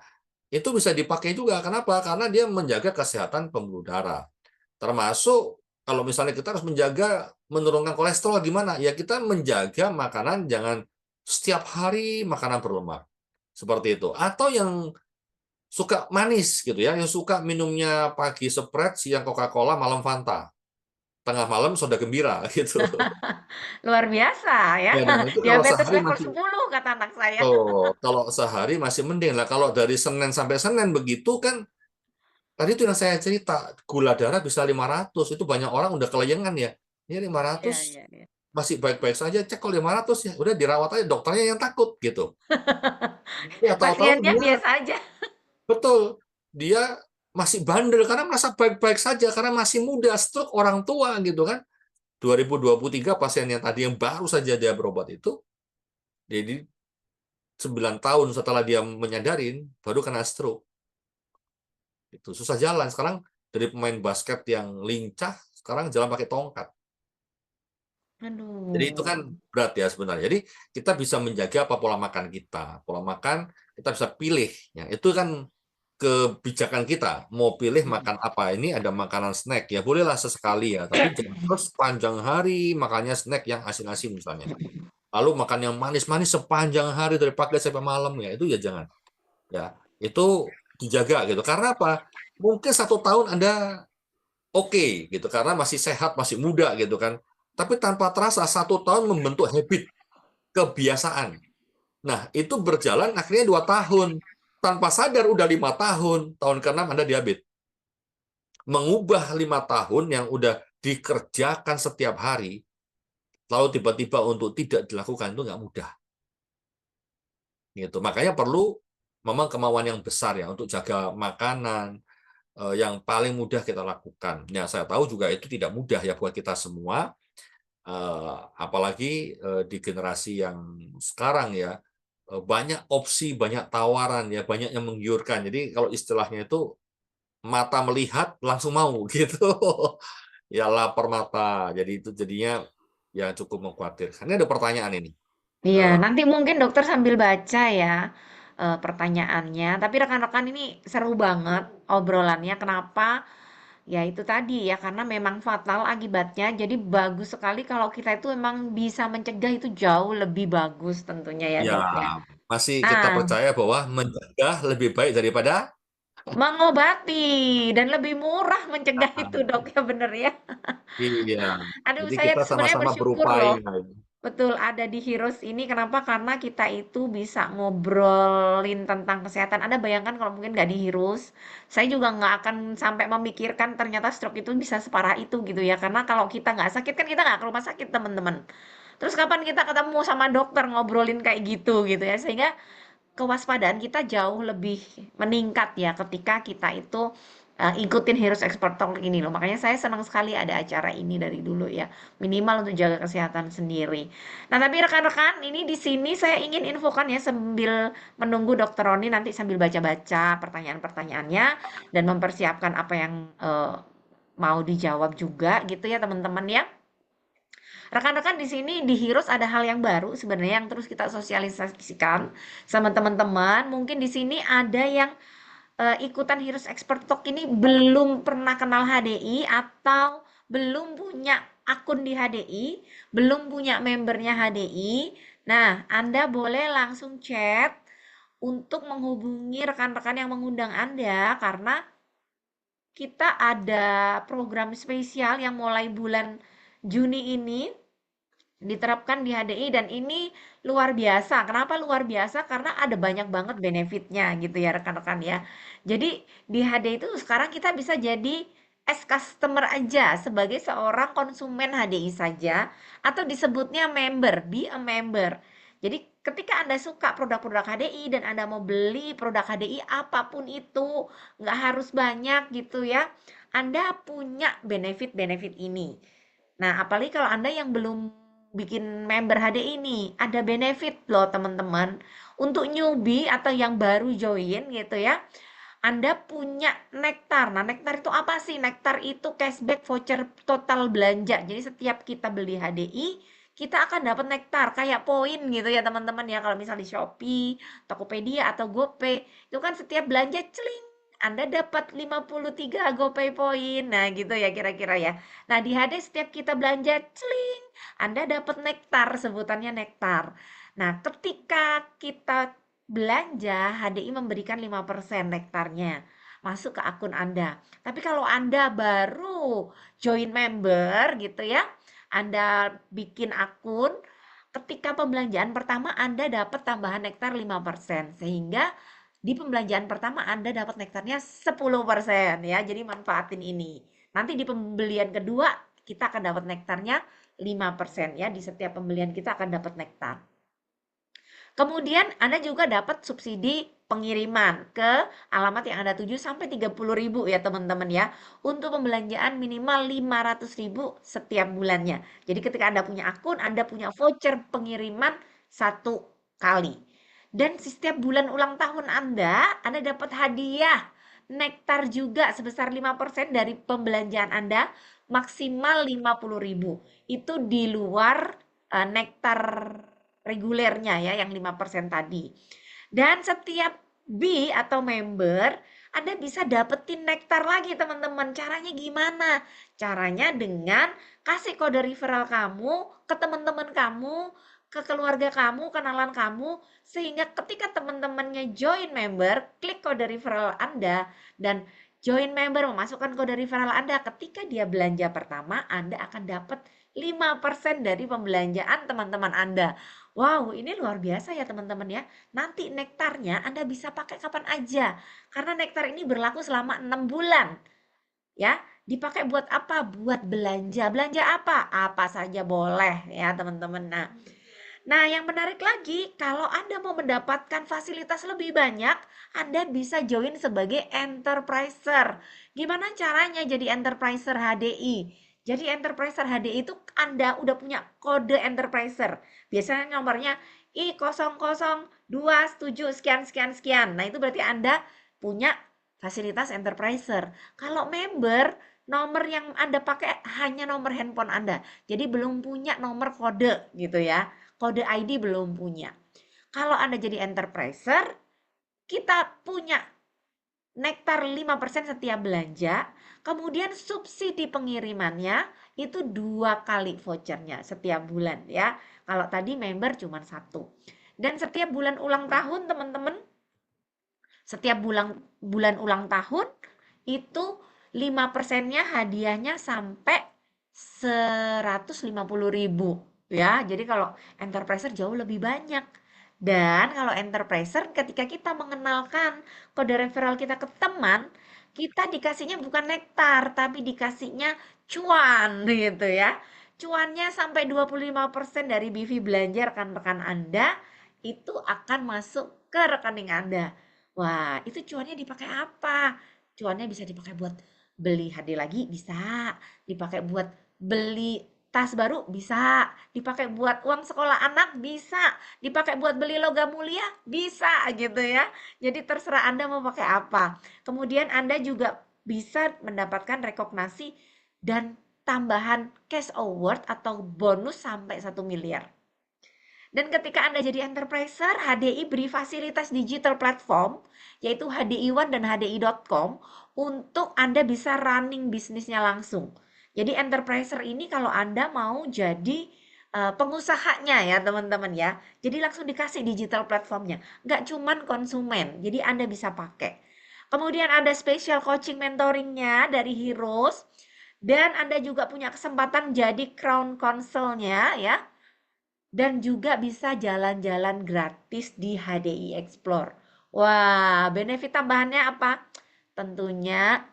Itu bisa dipakai juga. Kenapa? Karena dia menjaga kesehatan pembuluh darah. Termasuk kalau misalnya kita harus menjaga menurunkan kolesterol gimana? Ya kita menjaga makanan jangan setiap hari makanan berlemak. Seperti itu. Atau yang suka manis gitu ya, yang suka minumnya pagi Sprite, siang Coca-Cola, malam Fanta. Tengah malam soda gembira gitu. Luar biasa ya. Ya, nah itu kalau Diabetes sehari level masih 10 kata anak saya. kalau sehari masih mending lah. Kalau dari Senin sampai Senin begitu kan tadi itu yang saya cerita, gula darah bisa 500. Itu banyak orang udah kelayangan ya. Ini 500 Iya, iya, iya. masih baik-baik saja. Cek kalau 500 ya udah dirawat aja, dokternya yang takut gitu. Ya tahu-tahu Pasiennya dia biasa aja. betul, dia masih bandel karena merasa baik-baik saja karena masih muda, stroke orang tua gitu kan. 2023 pasien yang tadi yang baru saja dia berobat itu, jadi 9 tahun setelah dia menyadarin baru kena stroke. Itu susah jalan. Sekarang dari pemain basket yang lincah, sekarang jalan pakai tongkat. Jadi itu Aduh. kan berat ya sebenarnya. Jadi kita bisa menjaga apa pola makan kita. Pola makan kita bisa pilih. Ya, itu kan kebijakan kita. Mau pilih Mm. makan apa. Ini ada makanan snack. Ya bolehlah sesekali ya. Tapi jangan terus sepanjang hari makannya snack yang asin-asin misalnya. Lalu makan yang manis-manis sepanjang hari dari pagi sampai malam ya. Itu ya jangan. Ya, itu dijaga gitu. Karena apa? Mungkin 1 tahun Anda oke gitu karena masih sehat, masih muda gitu kan. Tapi tanpa terasa 1 tahun membentuk habit, kebiasaan. Nah, itu berjalan akhirnya 2 tahun. Tanpa sadar udah 5 tahun, tahun ke-6 Anda diabetes. Mengubah 5 tahun yang udah dikerjakan setiap hari, lalu tiba-tiba untuk tidak dilakukan itu nggak mudah. Gitu. Makanya perlu memang kemauan yang besar ya untuk jaga makanan, yang paling mudah kita lakukan. Ya, saya tahu juga itu tidak mudah ya buat kita semua, apalagi di generasi yang sekarang ya, banyak opsi, banyak tawaran ya, banyak yang menggiurkan. Jadi kalau istilahnya itu mata melihat langsung mau gitu. Ya lapar mata. Jadi itu jadinya ya cukup mengkhawatirkan. Ini ada pertanyaan ini. Iya, Eh, nanti mungkin dokter sambil baca ya pertanyaannya. Tapi rekan-rekan ini seru banget obrolannya. Kenapa? Ya itu tadi ya, karena memang fatal akibatnya. Jadi bagus sekali kalau kita itu memang bisa mencegah itu jauh lebih bagus tentunya ya ya dok ya. masih kita Nah, percaya bahwa mencegah lebih baik daripada mengobati dan lebih murah mencegah itu dok ya bener ya. iya. Aduh, Jadi saya kita sebenarnya sama-sama bersyukur loh. berupaya. Betul, ada di Heroes ini. Kenapa? Karena kita itu bisa ngobrolin tentang kesehatan. Anda bayangkan kalau mungkin nggak di Heroes, saya juga nggak akan sampai memikirkan ternyata stroke itu bisa separah itu gitu ya. Karena kalau kita nggak sakit kan kita nggak ke rumah sakit teman-teman. Terus kapan kita ketemu sama dokter ngobrolin kayak gitu ya. Sehingga kewaspadaan kita jauh lebih meningkat ya ketika kita itu ikutin Heroes Expert Talk ini loh. Makanya saya senang sekali ada acara ini dari dulu ya. Minimal untuk jaga kesehatan sendiri. Nah, tapi rekan-rekan, ini di sini saya ingin infokan ya sambil menunggu Dokter Roni nanti sambil baca-baca pertanyaan-pertanyaannya dan mempersiapkan apa yang mau dijawab juga gitu ya teman-teman ya. Rekan-rekan di sini di Heroes ada hal yang baru sebenarnya yang terus kita sosialisasikan sama teman-teman. Mungkin di sini ada yang ikutan Heroes Expert Talk ini belum pernah kenal HDI atau belum punya akun di HDI, belum punya membernya HDI. Nah, Anda boleh langsung chat untuk menghubungi rekan-rekan yang mengundang Anda karena kita ada program spesial yang mulai bulan Juni ini diterapkan di HDI dan ini luar biasa. Kenapa luar biasa? Karena ada banyak banget benefitnya gitu ya rekan-rekan ya. Jadi di HDI itu sekarang kita bisa jadi as customer aja sebagai seorang konsumen HDI saja atau disebutnya member, be a member. Jadi ketika Anda suka produk-produk HDI dan Anda mau beli produk HDI apapun itu, nggak harus banyak gitu ya. Anda punya benefit-benefit ini. Nah, apalagi kalau Anda yang belum bikin member HDI ini ada benefit loh teman-teman. Untuk newbie atau yang baru join gitu ya, Anda punya Nektar. Nah, Nektar itu apa sih? Nektar itu cashback voucher total belanja. Jadi setiap kita beli HDI, kita akan dapat Nektar kayak poin gitu ya teman-teman ya. Kalau misal di Shopee, Tokopedia atau GoPay, itu kan setiap belanja celing Anda dapat 53 GoPay poin. Nah, gitu ya kira-kira ya. Nah, di HD setiap kita belanja celing, Anda dapat Nektar, sebutannya Nektar. Nah, ketika kita belanja, HDI memberikan 5% nektarnya masuk ke akun Anda. Tapi kalau Anda baru join member gitu ya, Anda bikin akun, ketika pembelanjaan pertama Anda dapat tambahan nektar 5%. Sehingga di pembelanjaan pertama Anda dapat nektarnya 10% ya. Jadi manfaatin ini. Nanti di pembelian kedua kita akan dapat nektarnya 5% ya. Di setiap pembelian kita akan dapat nektar. Kemudian Anda juga dapat subsidi pengiriman ke alamat yang Anda tuju sampai 30.000 ya teman-teman ya. Untuk pembelanjaan minimal 500.000 setiap bulannya. Jadi ketika Anda punya akun, Anda punya voucher pengiriman satu kali. Dan setiap bulan ulang tahun Anda dapat hadiah nektar juga sebesar 5% dari pembelanjaan Anda maksimal 50.000. Itu di luar nektar regulernya ya yang 5% tadi. Dan setiap B atau member Anda bisa dapetin nektar lagi teman-teman. Caranya gimana? Caranya dengan kasih kode referral kamu ke teman-teman kamu, ke keluarga kamu, kenalan kamu, sehingga ketika teman-temannya join member, klik kode referral Anda dan join member memasukkan kode referral Anda. Ketika dia belanja pertama, Anda akan dapat 5% dari pembelanjaan teman-teman Anda. Wow, ini luar biasa ya teman-teman ya. Nanti nektarnya Anda bisa pakai kapan aja. Karena nektar ini berlaku selama 6 bulan. Ya, dipakai buat apa? Buat belanja. Belanja apa? Apa saja boleh ya teman-teman. Nah, yang menarik lagi, kalau Anda mau mendapatkan fasilitas lebih banyak, Anda bisa join sebagai enterpriser. Gimana caranya jadi enterpriser HDI? Jadi enterpriser HDI itu Anda udah punya kode enterpriser. Biasanya nomornya I0027 sekian sekian sekian. Nah, itu berarti Anda punya fasilitas enterpriser. Kalau member, nomor yang Anda pakai hanya nomor handphone Anda. Jadi belum punya nomor kode gitu ya. Kode ID belum punya. Kalau Anda jadi enterpriser, kita punya nektar 5% setiap belanja, kemudian subsidi pengirimannya itu 2 kali vouchernya setiap bulan ya. Kalau tadi member cuma satu. Dan setiap bulan ulang tahun teman-teman, setiap bulan bulan ulang tahun itu 5%-nya hadiahnya sampai 150.000 ya. Jadi kalau enterpriser jauh lebih banyak. Dan kalau enterpriser ketika kita mengenalkan kode referral kita ke teman, kita dikasihnya bukan nektar tapi dikasihnya cuan gitu ya. Cuannya sampai 25% dari BV belanja rekan-rekan Anda itu akan masuk ke rekening Anda. Wah, itu cuannya dipakai apa? Cuannya bisa dipakai buat beli HD lagi, bisa. Dipakai buat beli tas baru, bisa. Dipakai buat uang sekolah anak, bisa. Dipakai buat beli logam mulia, bisa gitu ya. Jadi terserah Anda mau pakai apa. Kemudian Anda juga bisa mendapatkan rekognisi dan tambahan cash award atau bonus sampai 1 miliar. Dan ketika Anda jadi enterpriser, HDI beri fasilitas digital platform, yaitu HDI One dan HDI.com, untuk Anda bisa running bisnisnya langsung. Jadi enterpriser ini kalau Anda mau jadi pengusahanya ya teman-teman ya. Jadi langsung dikasih digital platformnya. Nggak cuman konsumen, jadi Anda bisa pakai. Kemudian ada special coaching mentoringnya dari Heroes. Dan Anda juga punya kesempatan jadi crown consulnya ya dan juga bisa jalan-jalan gratis di HDI Explore. Wah, benefit tambahannya apa? Tentunya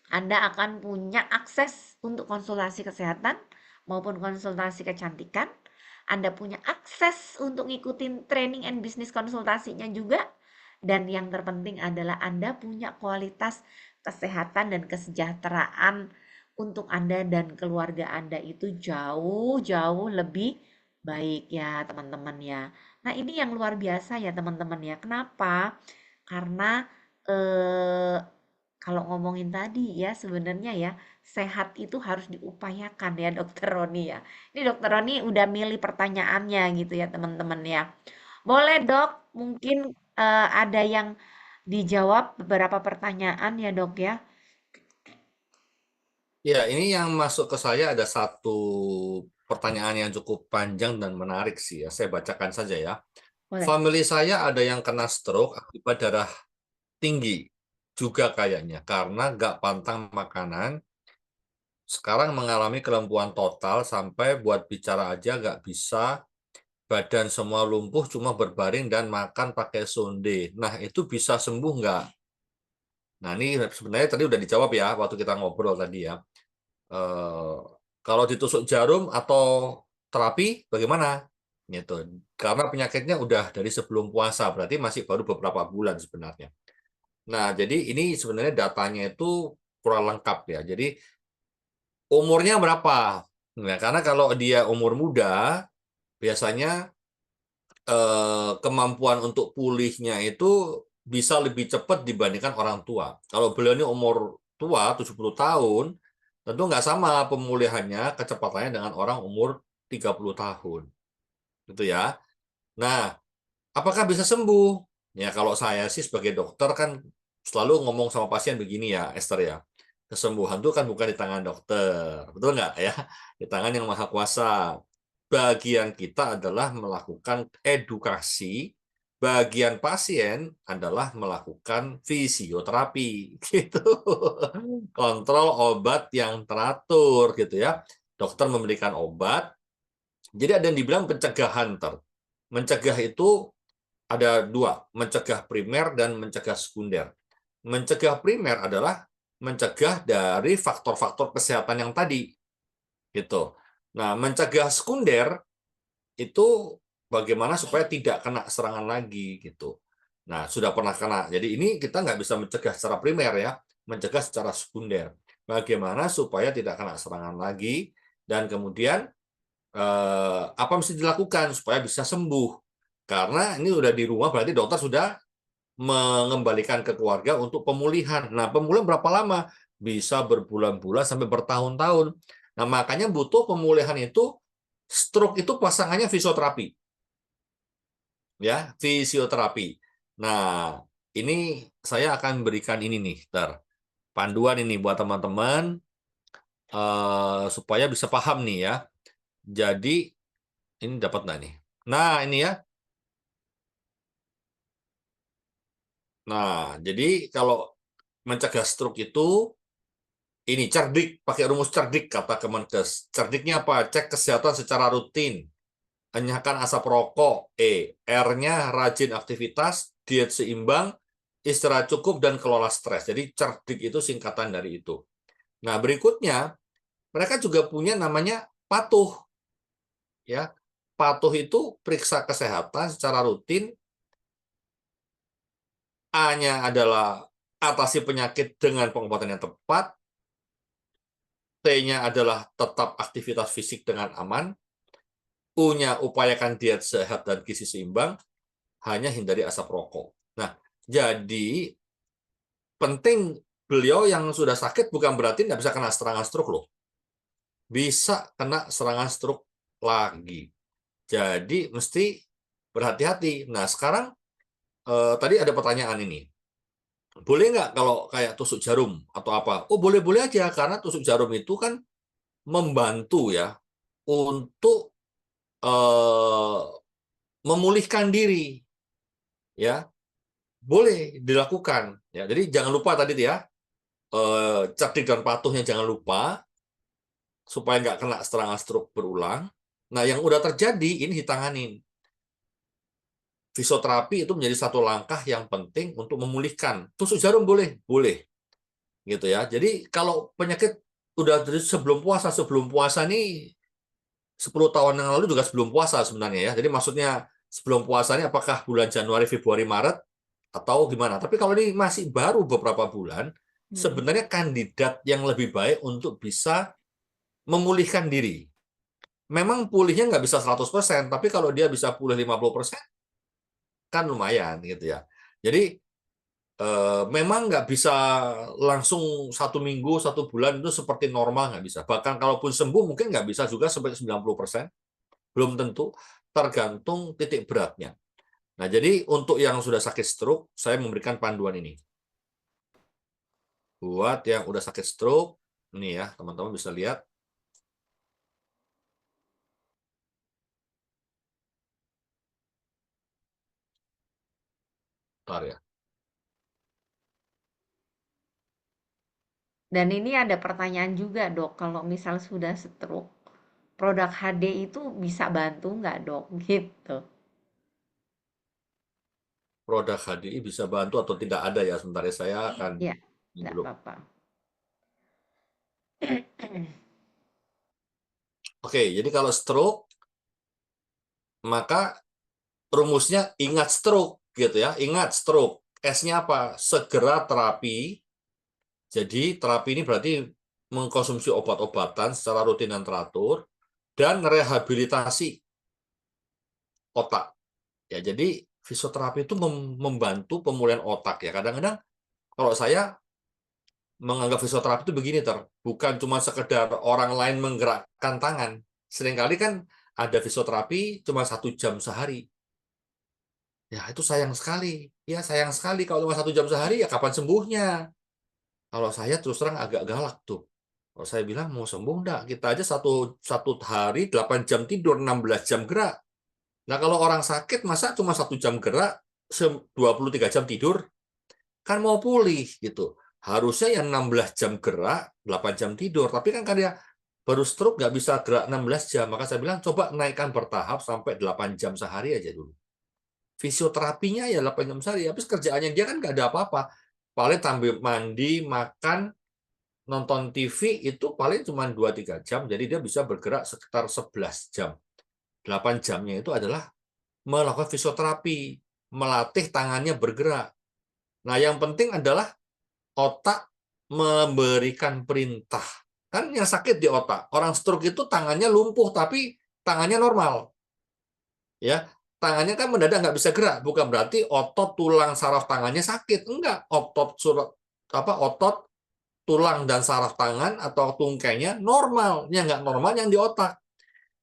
Anda akan punya akses untuk konsultasi kesehatan maupun konsultasi kecantikan. Anda punya akses untuk ngikutin training and business konsultasinya juga. Dan yang terpenting adalah Anda punya kualitas kesehatan dan kesejahteraan untuk Anda dan keluarga Anda itu jauh-jauh lebih baik ya teman-teman ya. Nah ini yang luar biasa ya teman-teman ya. Kenapa? Karena eh, kalau ngomongin tadi ya sebenarnya ya sehat itu harus diupayakan ya Dokter Roni ya. Ini Dokter Roni udah milih pertanyaannya gitu ya teman-teman ya. Boleh Dok, mungkin ada yang dijawab beberapa pertanyaan ya Dok ya. Ya, ini yang masuk ke saya ada satu pertanyaan yang cukup panjang dan menarik sih ya. Saya bacakan saja ya. Boleh. Family saya ada yang kena stroke akibat darah tinggi juga kayaknya karena nggak pantang makanan. Sekarang mengalami kelumpuhan total sampai buat bicara aja nggak bisa. Badan semua lumpuh cuma berbaring dan makan pakai sonde. Nah, itu bisa sembuh nggak? Nah, ini sebenarnya tadi udah dijawab ya waktu kita ngobrol tadi ya. Eh, Kalau ditusuk jarum atau terapi bagaimana? Gitu. Karena penyakitnya udah dari sebelum puasa, berarti masih baru beberapa bulan sebenarnya. Nah, jadi ini sebenarnya datanya itu kurang lengkap ya. Jadi umurnya berapa? Nah, karena kalau dia umur muda, biasanya kemampuan untuk pulihnya itu bisa lebih cepat dibandingkan orang tua. Kalau beliau ini umur tua, 70 tahun, tentu nggak sama pemulihannya, kecepatannya dengan orang umur 30 tahun. Gitu ya. Nah, apakah bisa sembuh? Ya, kalau saya sih sebagai dokter kan selalu ngomong sama pasien begini ya, Esther ya. Kesembuhan itu kan bukan di tangan dokter, betul nggak ya? Di tangan yang maha kuasa. Bagian kita adalah melakukan edukasi, bagian pasien adalah melakukan fisioterapi, gitu. Kontrol obat yang teratur, gitu ya. Dokter memberikan obat, jadi ada yang dibilang pencegahan ter. Mencegah itu ada dua, mencegah primer dan mencegah sekunder. Mencegah primer adalah mencegah dari faktor-faktor kesehatan yang tadi, gitu. Nah, mencegah sekunder itu bagaimana supaya tidak kena serangan lagi, gitu. Nah, sudah pernah kena. Jadi ini kita nggak bisa mencegah secara primer ya, mencegah secara sekunder. Bagaimana supaya tidak kena serangan lagi dan kemudian apa mesti dilakukan supaya bisa sembuh. Karena ini udah di rumah berarti dokter sudah mengembalikan ke keluarga untuk pemulihan. Nah, pemulihan berapa lama? Bisa berbulan-bulan sampai bertahun-tahun. Nah, makanya butuh pemulihan itu, stroke itu pasangannya fisioterapi. Ya, fisioterapi. Nah, ini saya akan berikan ini nih, panduan ini buat teman-teman supaya bisa paham nih ya. Jadi, ini dapat nggak nih? Nah, ini ya. Nah, jadi kalau mencegah stroke itu ini cerdik, pakai rumus cerdik kata Kemenkes. Cerdiknya apa? Cek kesehatan secara rutin. Enyahkan asap rokok. R-nya rajin aktivitas, diet seimbang, istirahat cukup dan kelola stres. Jadi cerdik itu singkatan dari itu. Nah, berikutnya mereka juga punya namanya patuh ya. Patuh itu periksa kesehatan secara rutin. A-nya adalah atasi penyakit dengan pengobatan yang tepat. T-nya adalah tetap aktivitas fisik dengan aman. U-nya upayakan diet sehat dan gizi seimbang, hanya hindari asap rokok. Nah, jadi penting beliau yang sudah sakit bukan berarti tidak bisa kena serangan stroke loh. Bisa kena serangan stroke lagi. Jadi mesti berhati-hati. Nah, sekarang tadi ada pertanyaan ini. Boleh nggak kalau kayak tusuk jarum atau apa? Oh, boleh-boleh aja karena tusuk jarum itu kan membantu ya untuk eh, memulihkan diri ya, boleh dilakukan ya. Jadi jangan lupa tadi ya, cerdik dan patuhnya jangan lupa supaya nggak kena serangan stroke berulang. Nah, yang udah terjadi ini ditanganin. Fisioterapi itu menjadi satu langkah yang penting untuk memulihkan. Tusuk jarum boleh, boleh gitu ya. Jadi kalau penyakit udah dari sebelum puasa nih 10 tahun yang lalu juga sebelum puasa sebenarnya ya. Jadi maksudnya sebelum puasa ini apakah bulan Januari, Februari, Maret atau gimana? Tapi kalau ini masih baru beberapa bulan, Mhm. sebenarnya kandidat yang lebih baik untuk bisa memulihkan diri. Memang pulihnya nggak bisa 100%, tapi kalau dia bisa pulih 50%, kan lumayan gitu ya. Jadi memang nggak bisa langsung 1 minggu, 1 bulan itu seperti normal, nggak bisa. Bahkan kalaupun sembuh mungkin nggak bisa juga sampai 90%, belum tentu, tergantung titik beratnya. Nah, jadi untuk yang sudah sakit stroke, saya memberikan panduan ini. Buat yang udah sakit stroke, ini ya, teman-teman bisa lihat. Bentar ya. Dan ini ada pertanyaan juga, Dok, kalau misal sudah stroke, produk HD itu bisa bantu nggak, Dok? Gitu. Produk HDI bisa bantu atau tidak ada ya, sebentar ya, saya akan Ya, ini nggak dulu. apa-apa. Oke, jadi kalau stroke, maka rumusnya ingat stroke gitu ya. Ingat stroke. S-nya apa? Segera terapi. Jadi terapi ini berarti mengkonsumsi obat-obatan secara rutin dan teratur dan rehabilitasi otak. Ya, jadi fisioterapi itu membantu pemulihan otak ya. Kadang-kadang kalau saya menganggap fisioterapi itu begini bukan cuma sekedar orang lain menggerakkan tangan. Seringkali kan ada fisioterapi cuma 1 jam sehari. Ya, itu sayang sekali. Ya, sayang sekali kalau cuma 1 jam sehari, ya kapan sembuhnya? Kalau saya terus terang agak galak tuh. Kalau saya bilang mau sembuh enggak, kita aja satu, satu hari 8 jam tidur, 16 jam gerak. Nah, kalau orang sakit, masa cuma 1 jam gerak, 23 jam tidur? Kan mau pulih gitu. Harusnya yang 16 jam gerak, 8 jam tidur. Tapi kan karena baru stroke nggak bisa gerak 16 jam. Maka saya bilang coba naikkan bertahap sampai 8 jam sehari aja dulu. Fisioterapinya ya 8 jam sehari. Habis kerjaannya dia kan nggak ada apa-apa. Paling tampil mandi, makan, nonton TV itu paling cuma 2-3 jam. Jadi dia bisa bergerak sekitar 11 jam. 8 jamnya itu adalah melakukan fisioterapi. Melatih tangannya bergerak. Nah, yang penting adalah otak memberikan perintah. Kan yang sakit di otak. Orang stroke itu tangannya lumpuh, tapi tangannya normal. Ya, tangannya kan mendadak nggak bisa gerak. Bukan berarti otot, tulang, saraf tangannya sakit. Enggak. Otot, tulang dan saraf tangan atau tungkainya normal. Yang nggak normal yang di otak.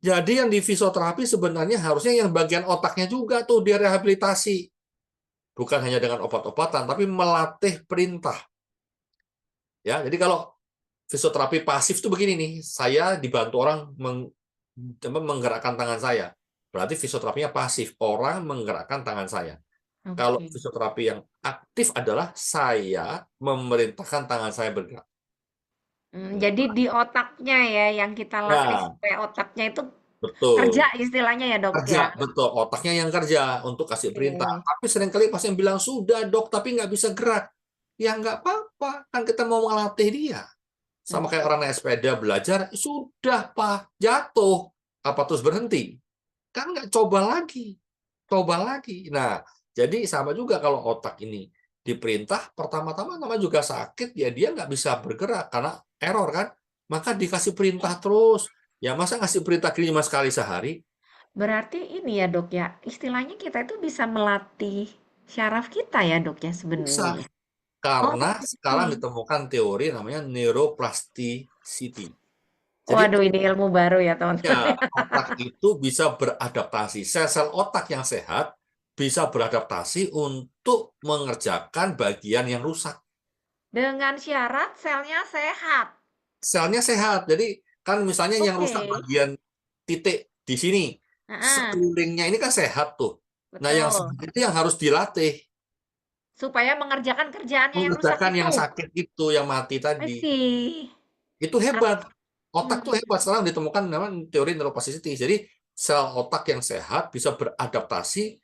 Jadi yang di fisioterapi sebenarnya harusnya yang bagian otaknya juga tuh direhabilitasi. Bukan hanya dengan obat-obatan, tapi melatih perintah. Ya, jadi kalau fisioterapi pasif itu begini nih, saya dibantu orang menggerakkan tangan saya. Berarti fisioterapinya pasif, orang menggerakkan tangan saya. Kalau Oke. fisioterapi yang aktif adalah saya memerintahkan tangan saya bergerak. Jadi di otaknya ya yang kita latih Ya, supaya otaknya itu kerja betul. istilahnya ya, Dok, Kerja, ya? betul. Otaknya yang kerja untuk kasih perintah. Oke. Tapi seringkali pasien bilang, sudah dok, tapi nggak bisa gerak. Ya nggak apa-apa, kan kita mau melatih dia. Sama kayak Oke. orang naik sepeda belajar, sudah Pak, jatuh. Apa terus berhenti? Kan nggak coba lagi. Coba lagi. Nah, jadi sama juga kalau otak ini diperintah, pertama-tama nama juga sakit, ya dia nggak bisa bergerak karena error kan. Maka dikasih perintah terus. Ya masa ngasih perintah gini cuma sekali sehari? Berarti ini ya, Dok, ya, istilahnya kita itu bisa melatih syaraf kita ya, Dok, ya Bisa. sebenarnya? Karena Oke. sekarang ditemukan teori namanya neuroplasticity. Jadi Waduh, ini ilmu baru ya, teman-teman. ya, otak itu bisa beradaptasi. Sel-sel otak yang sehat bisa beradaptasi untuk mengerjakan bagian yang rusak. Dengan syarat selnya sehat. Selnya sehat. Jadi kan misalnya yang Oke. rusak bagian titik di sini, Heeh, sekelilingnya ini kan sehat tuh. Nah, yang betul. sehat itu yang harus dilatih. Supaya mengerjakan kerjaannya yang rusak Mengerjakan itu. yang sakit itu, yang mati I tadi. see. Itu Ap hebat. Otak tuh mhm. hebat. Sekarang ditemukan namanya teori neuroplasticity. Jadi sel otak yang sehat bisa beradaptasi,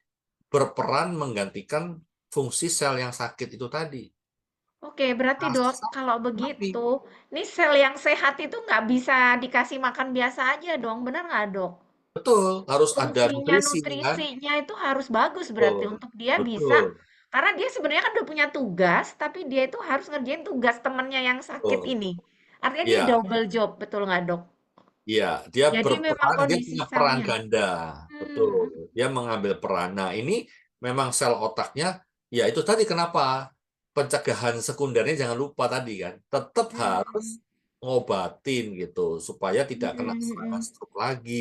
berperan menggantikan fungsi sel yang sakit itu tadi. Oke, berarti Dok, Asal kalau mati. begitu, nih sel yang sehat itu nggak bisa dikasih makan biasa aja dong, benar nggak Dok? Betul, harus ada Fungsinya, nutrisi kan? nutrisinya itu harus bagus berarti Betul. untuk dia bisa Betul. Karena dia sebenarnya kan udah punya tugas, tapi dia itu harus ngerjain tugas temennya yang sakit Betul. ini. Artinya dia Iya, double job, betul nggak, Dok? iya, dia Jadi memang berperan, dia kondisi punya peran selnya. ganda, betul. Hmm, Dia mengambil peran. Nah, ini memang sel otaknya, ya itu tadi kenapa pencegahan sekundernya jangan lupa tadi kan, tetap harus hmm, ngobatin gitu supaya tidak kena hmm, serangan hmm, stroke lagi,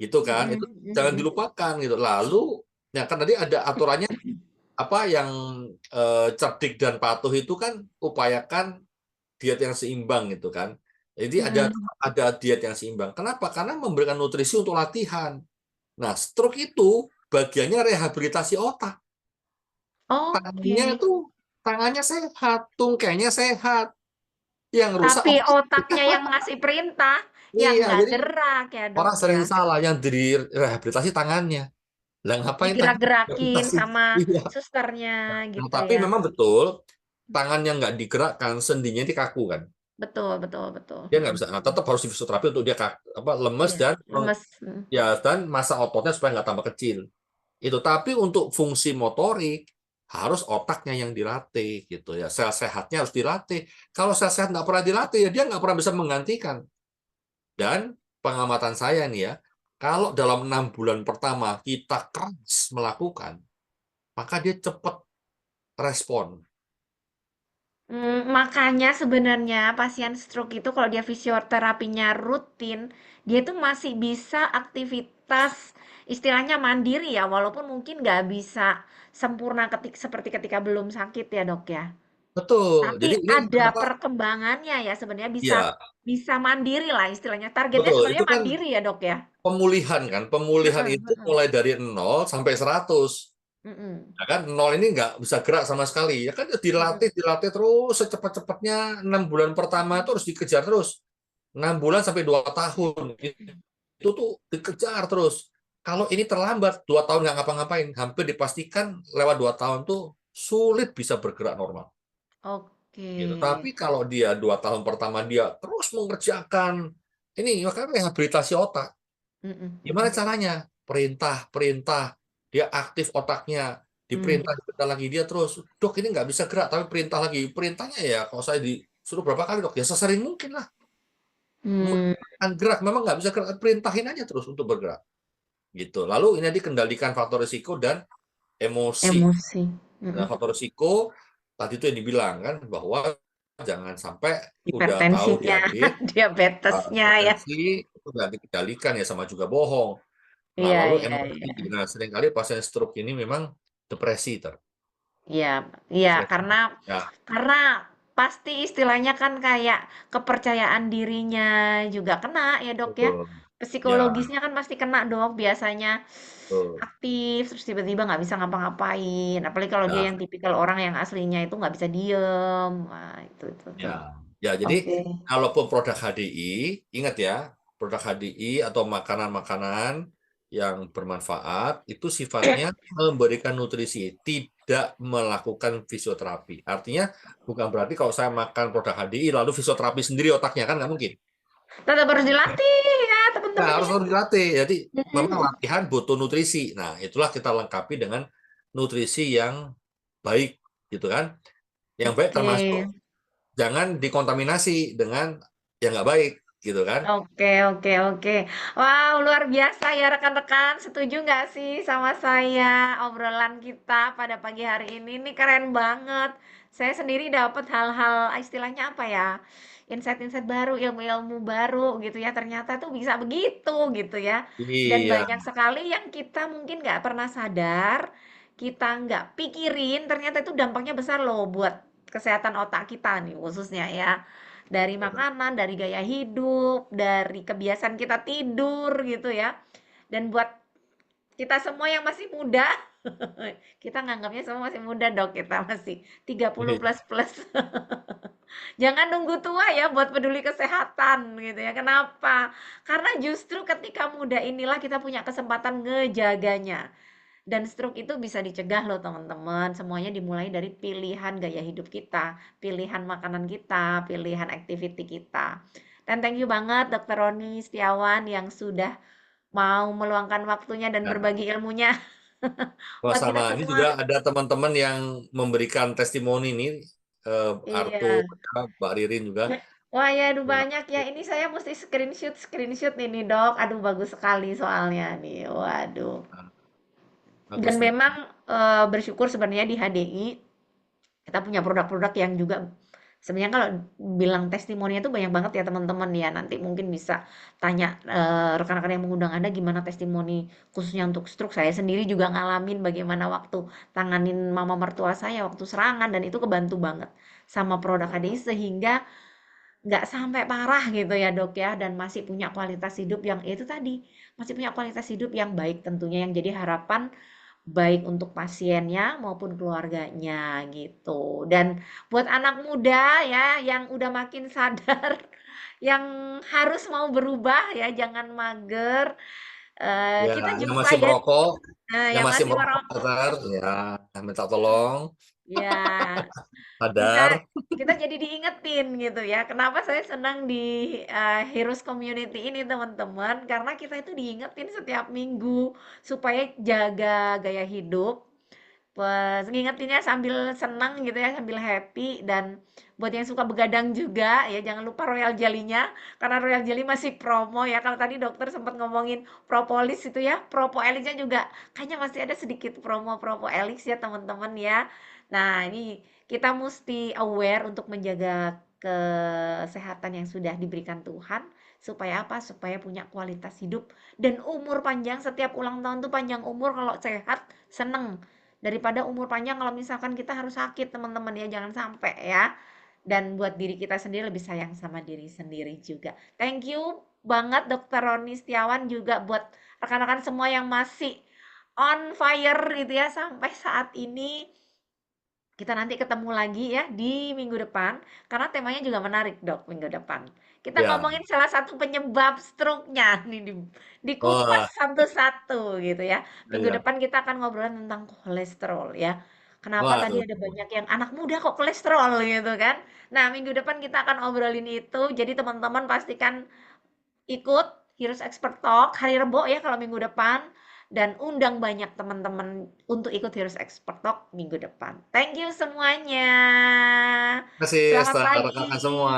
gitu kan? hmm, Itu hmm, jangan hmm. dilupakan gitu. Lalu, ya kan tadi ada aturannya apa yang cerdik dan patuh itu kan upayakan diet yang seimbang gitu kan. Jadi Hmm. ada diet yang seimbang. Kenapa? Karena memberikan nutrisi untuk latihan. Nah, stroke itu bagiannya rehabilitasi otak. Oke. Tangannya itu tangannya sehat, tungkainya sehat. Yang rusak Tapi otak. otaknya yang ngasih perintah, yang Iya, nggak jadi gerak ya, Dok orang ya. sering salah yang direhabilitasi tangannya. Lah ngapain tangan Digerak-gerakin rehabilitasi? sama Iya. susternya Nah, gitu tapi ya. memang betul tangan yang nggak digerakkan sendinya ini kaku kan. Betul, betul, betul. Dia nggak Mm, bisa. Nah, tetap harus di fisioterapi untuk dia apa lemes iya, dan lemes. Mm. ya dan masa ototnya supaya nggak tambah kecil. Itu tapi untuk fungsi motorik harus otaknya yang dilatih gitu ya. Sel sehatnya harus dilatih. Kalau sel sehat nggak pernah dilatih ya dia nggak pernah bisa menggantikan. Dan pengamatan saya nih ya, kalau dalam 6 bulan pertama kita keras melakukan, maka dia cepat respon. Makanya sebenarnya pasien stroke itu kalau dia fisioterapinya rutin, dia itu masih bisa aktivitas istilahnya mandiri ya, walaupun mungkin nggak bisa sempurna seperti ketika belum sakit ya, Dok ya. Betul. Tapi Jadi ini ada kenapa? perkembangannya ya sebenarnya bisa Ya, bisa mandiri lah istilahnya. Targetnya betul. Itu sebenarnya kan mandiri ya, Dok ya? pemulihan kan. Pemulihan Heeh, itu heeh. mulai dari 0 sampai 100. Mhm, Ya kan, nol ini nggak bisa gerak sama sekali. Ya kan mhm, dilatih, dilatih terus secepat-cepatnya 6 bulan pertama itu mhm. harus dikejar terus. 6 bulan sampai 2 tahun itu tuh dikejar terus. Kalau ini terlambat 2 tahun nggak ngapa-ngapain, hampir dipastikan lewat 2 tahun tuh sulit bisa bergerak normal. Oke. Gitu. Tapi kalau dia 2 tahun pertama dia terus mengerjakan ini, maka rehabilitasi otak. Mhm, Gimana mhm. caranya? Perintah, perintah. Dia aktif otaknya. Mmm, Diperintah lagi. Dia terus, dok ini nggak bisa gerak, tapi perintah lagi. Perintahnya ya, kalau saya disuruh berapa kali dok, ya sesering mungkin lah. mmm, Akan gerak, memang nggak bisa gerak, perintahin aja terus untuk bergerak. Gitu. Lalu ini dikendalikan faktor risiko dan emosi. emosi, Nah, mhm. faktor risiko, tadi itu yang dibilang kan, bahwa jangan sampai udah tahu Hipertensinya, diabetes, diabetesnya ya. hipertensi, itu nggak dikendalikan ya sama juga bohong. Nah, Iya, lalu iya, emosi. iya. Nah, seringkali pasien stroke ini memang depresi, Iya, iya, depresi. Ya, karena pasti istilahnya kan kayak kepercayaan dirinya juga kena ya, Dok, ya. betul. Ya, Psikologisnya kan pasti kena, Dok, biasanya betul. aktif, terus tiba-tiba nggak bisa ngapa-ngapain. Apalagi kalau dia Ya, yang tipikal orang yang aslinya itu nggak bisa diem. Wah, itu ya. tuh. Ya, jadi Oke. kalaupun produk HDI, ingat ya, produk HDI atau makanan-makanan yang bermanfaat itu sifatnya memberikan nutrisi, tidak melakukan fisioterapi. Artinya bukan berarti kalau saya makan produk HDI lalu fisioterapi sendiri otaknya kan nggak mungkin. Tetap harus dilatih ya, Ya, teman-teman harus ya. harus dilatih. Jadi memang Mhm. latihan butuh nutrisi. Nah, itulah kita lengkapi dengan nutrisi yang baik, gitu kan? Yang baik Oke. termasuk jangan dikontaminasi dengan yang nggak baik, gitu kan? Oke, oke, oke. Wow, luar biasa ya rekan-rekan. Setuju nggak sih sama saya obrolan kita pada pagi hari ini? Ini keren banget. Saya sendiri dapat hal-hal istilahnya apa ya? Insight-insight baru, ilmu-ilmu baru gitu ya. Ternyata tuh bisa begitu gitu ya. Dan Iya, banyak sekali yang kita mungkin nggak pernah sadar, kita nggak pikirin, ternyata itu dampaknya besar loh buat kesehatan otak kita nih khususnya ya. Dari makanan, dari gaya hidup, dari kebiasaan kita tidur gitu ya. Dan buat kita semua yang masih muda, kita nganggapnya semua masih muda dok, kita masih 30 iya, plus plus. Jangan nunggu tua ya buat peduli kesehatan gitu ya. Kenapa? Karena justru ketika muda inilah kita punya kesempatan ngejaganya. Dan stroke itu bisa dicegah loh teman-teman. Semuanya dimulai dari pilihan gaya hidup kita, pilihan makanan kita, pilihan activity kita. Dan thank you banget Dokter Roni Setiawan yang sudah mau meluangkan waktunya dan ya. berbagi ilmunya. Wah, Buat kita sama ini semua. juga ada teman-teman yang memberikan testimoni nih, Arthur, Iya. ya, Mbak Ririn juga. Wah ya, aduh Ya, banyak ya. Ini saya mesti screenshot, screenshot ini dok. Aduh bagus sekali soalnya nih. Waduh. Dan bagus nih. memang bersyukur sebenarnya di HDI kita punya produk-produk yang juga sebenarnya kalau bilang testimoninya itu banyak banget ya teman-teman ya. Nanti mungkin bisa tanya rekan-rekan yang mengundang Anda gimana testimoni khususnya untuk stroke. Saya sendiri juga ngalamin bagaimana waktu tanganin mama mertua saya waktu serangan dan itu kebantu banget sama produk HDI sehingga nggak sampai parah gitu ya dok ya dan masih punya kualitas hidup yang itu tadi masih punya kualitas hidup yang baik tentunya yang jadi harapan baik untuk pasiennya maupun keluarganya gitu. Dan buat anak muda ya yang udah makin sadar, yang harus mau berubah ya, jangan mager. Ya, Kita yang juga masih ya, merokok, yang yang masih masih merokok, merokok, Tar, ya minta tolong, ya kita sadar. kita jadi diingetin gitu ya. Kenapa saya senang di Heroes Community ini teman-teman? Karena kita itu diingetin setiap minggu supaya jaga gaya hidup. Pas ngingetinnya sambil senang gitu ya, sambil happy dan buat yang suka begadang juga ya jangan lupa Royal Jelly-nya karena Royal Jelly masih promo ya. Kalau tadi dokter sempat ngomongin propolis itu ya, Propolis-nya juga kayaknya masih ada sedikit promo Propolis ya teman-teman ya. Nah, ini kita mesti aware untuk menjaga kesehatan yang sudah diberikan Tuhan supaya apa? Supaya punya kualitas hidup dan umur panjang setiap ulang tahun tuh panjang umur kalau sehat, seneng daripada umur panjang kalau misalkan kita harus sakit teman-teman ya jangan sampai ya dan buat diri kita sendiri lebih sayang sama diri sendiri juga. Thank you banget Dokter Roni Setiawan juga buat rekan-rekan semua yang masih on fire gitu ya sampai saat ini. Kita nanti ketemu lagi ya di minggu depan karena temanya juga menarik dok minggu depan. Kita Ya, ngomongin salah satu penyebab stroke-nya nih dikupas wah, satu-satu gitu ya. Minggu ya, depan kita akan ngobrolin tentang kolesterol ya. Kenapa tadi waduh, ada banyak yang anak muda kok kolesterol gitu kan. Nah minggu depan kita akan obrolin itu. Jadi teman-teman pastikan ikut Heroes Expert Talk hari Rebo ya kalau minggu depan dan undang banyak teman-teman untuk ikut Heroes Expert Talk minggu depan. Thank you semuanya. terima kasih Selamat Esther, rekan-rekan pagi. semua.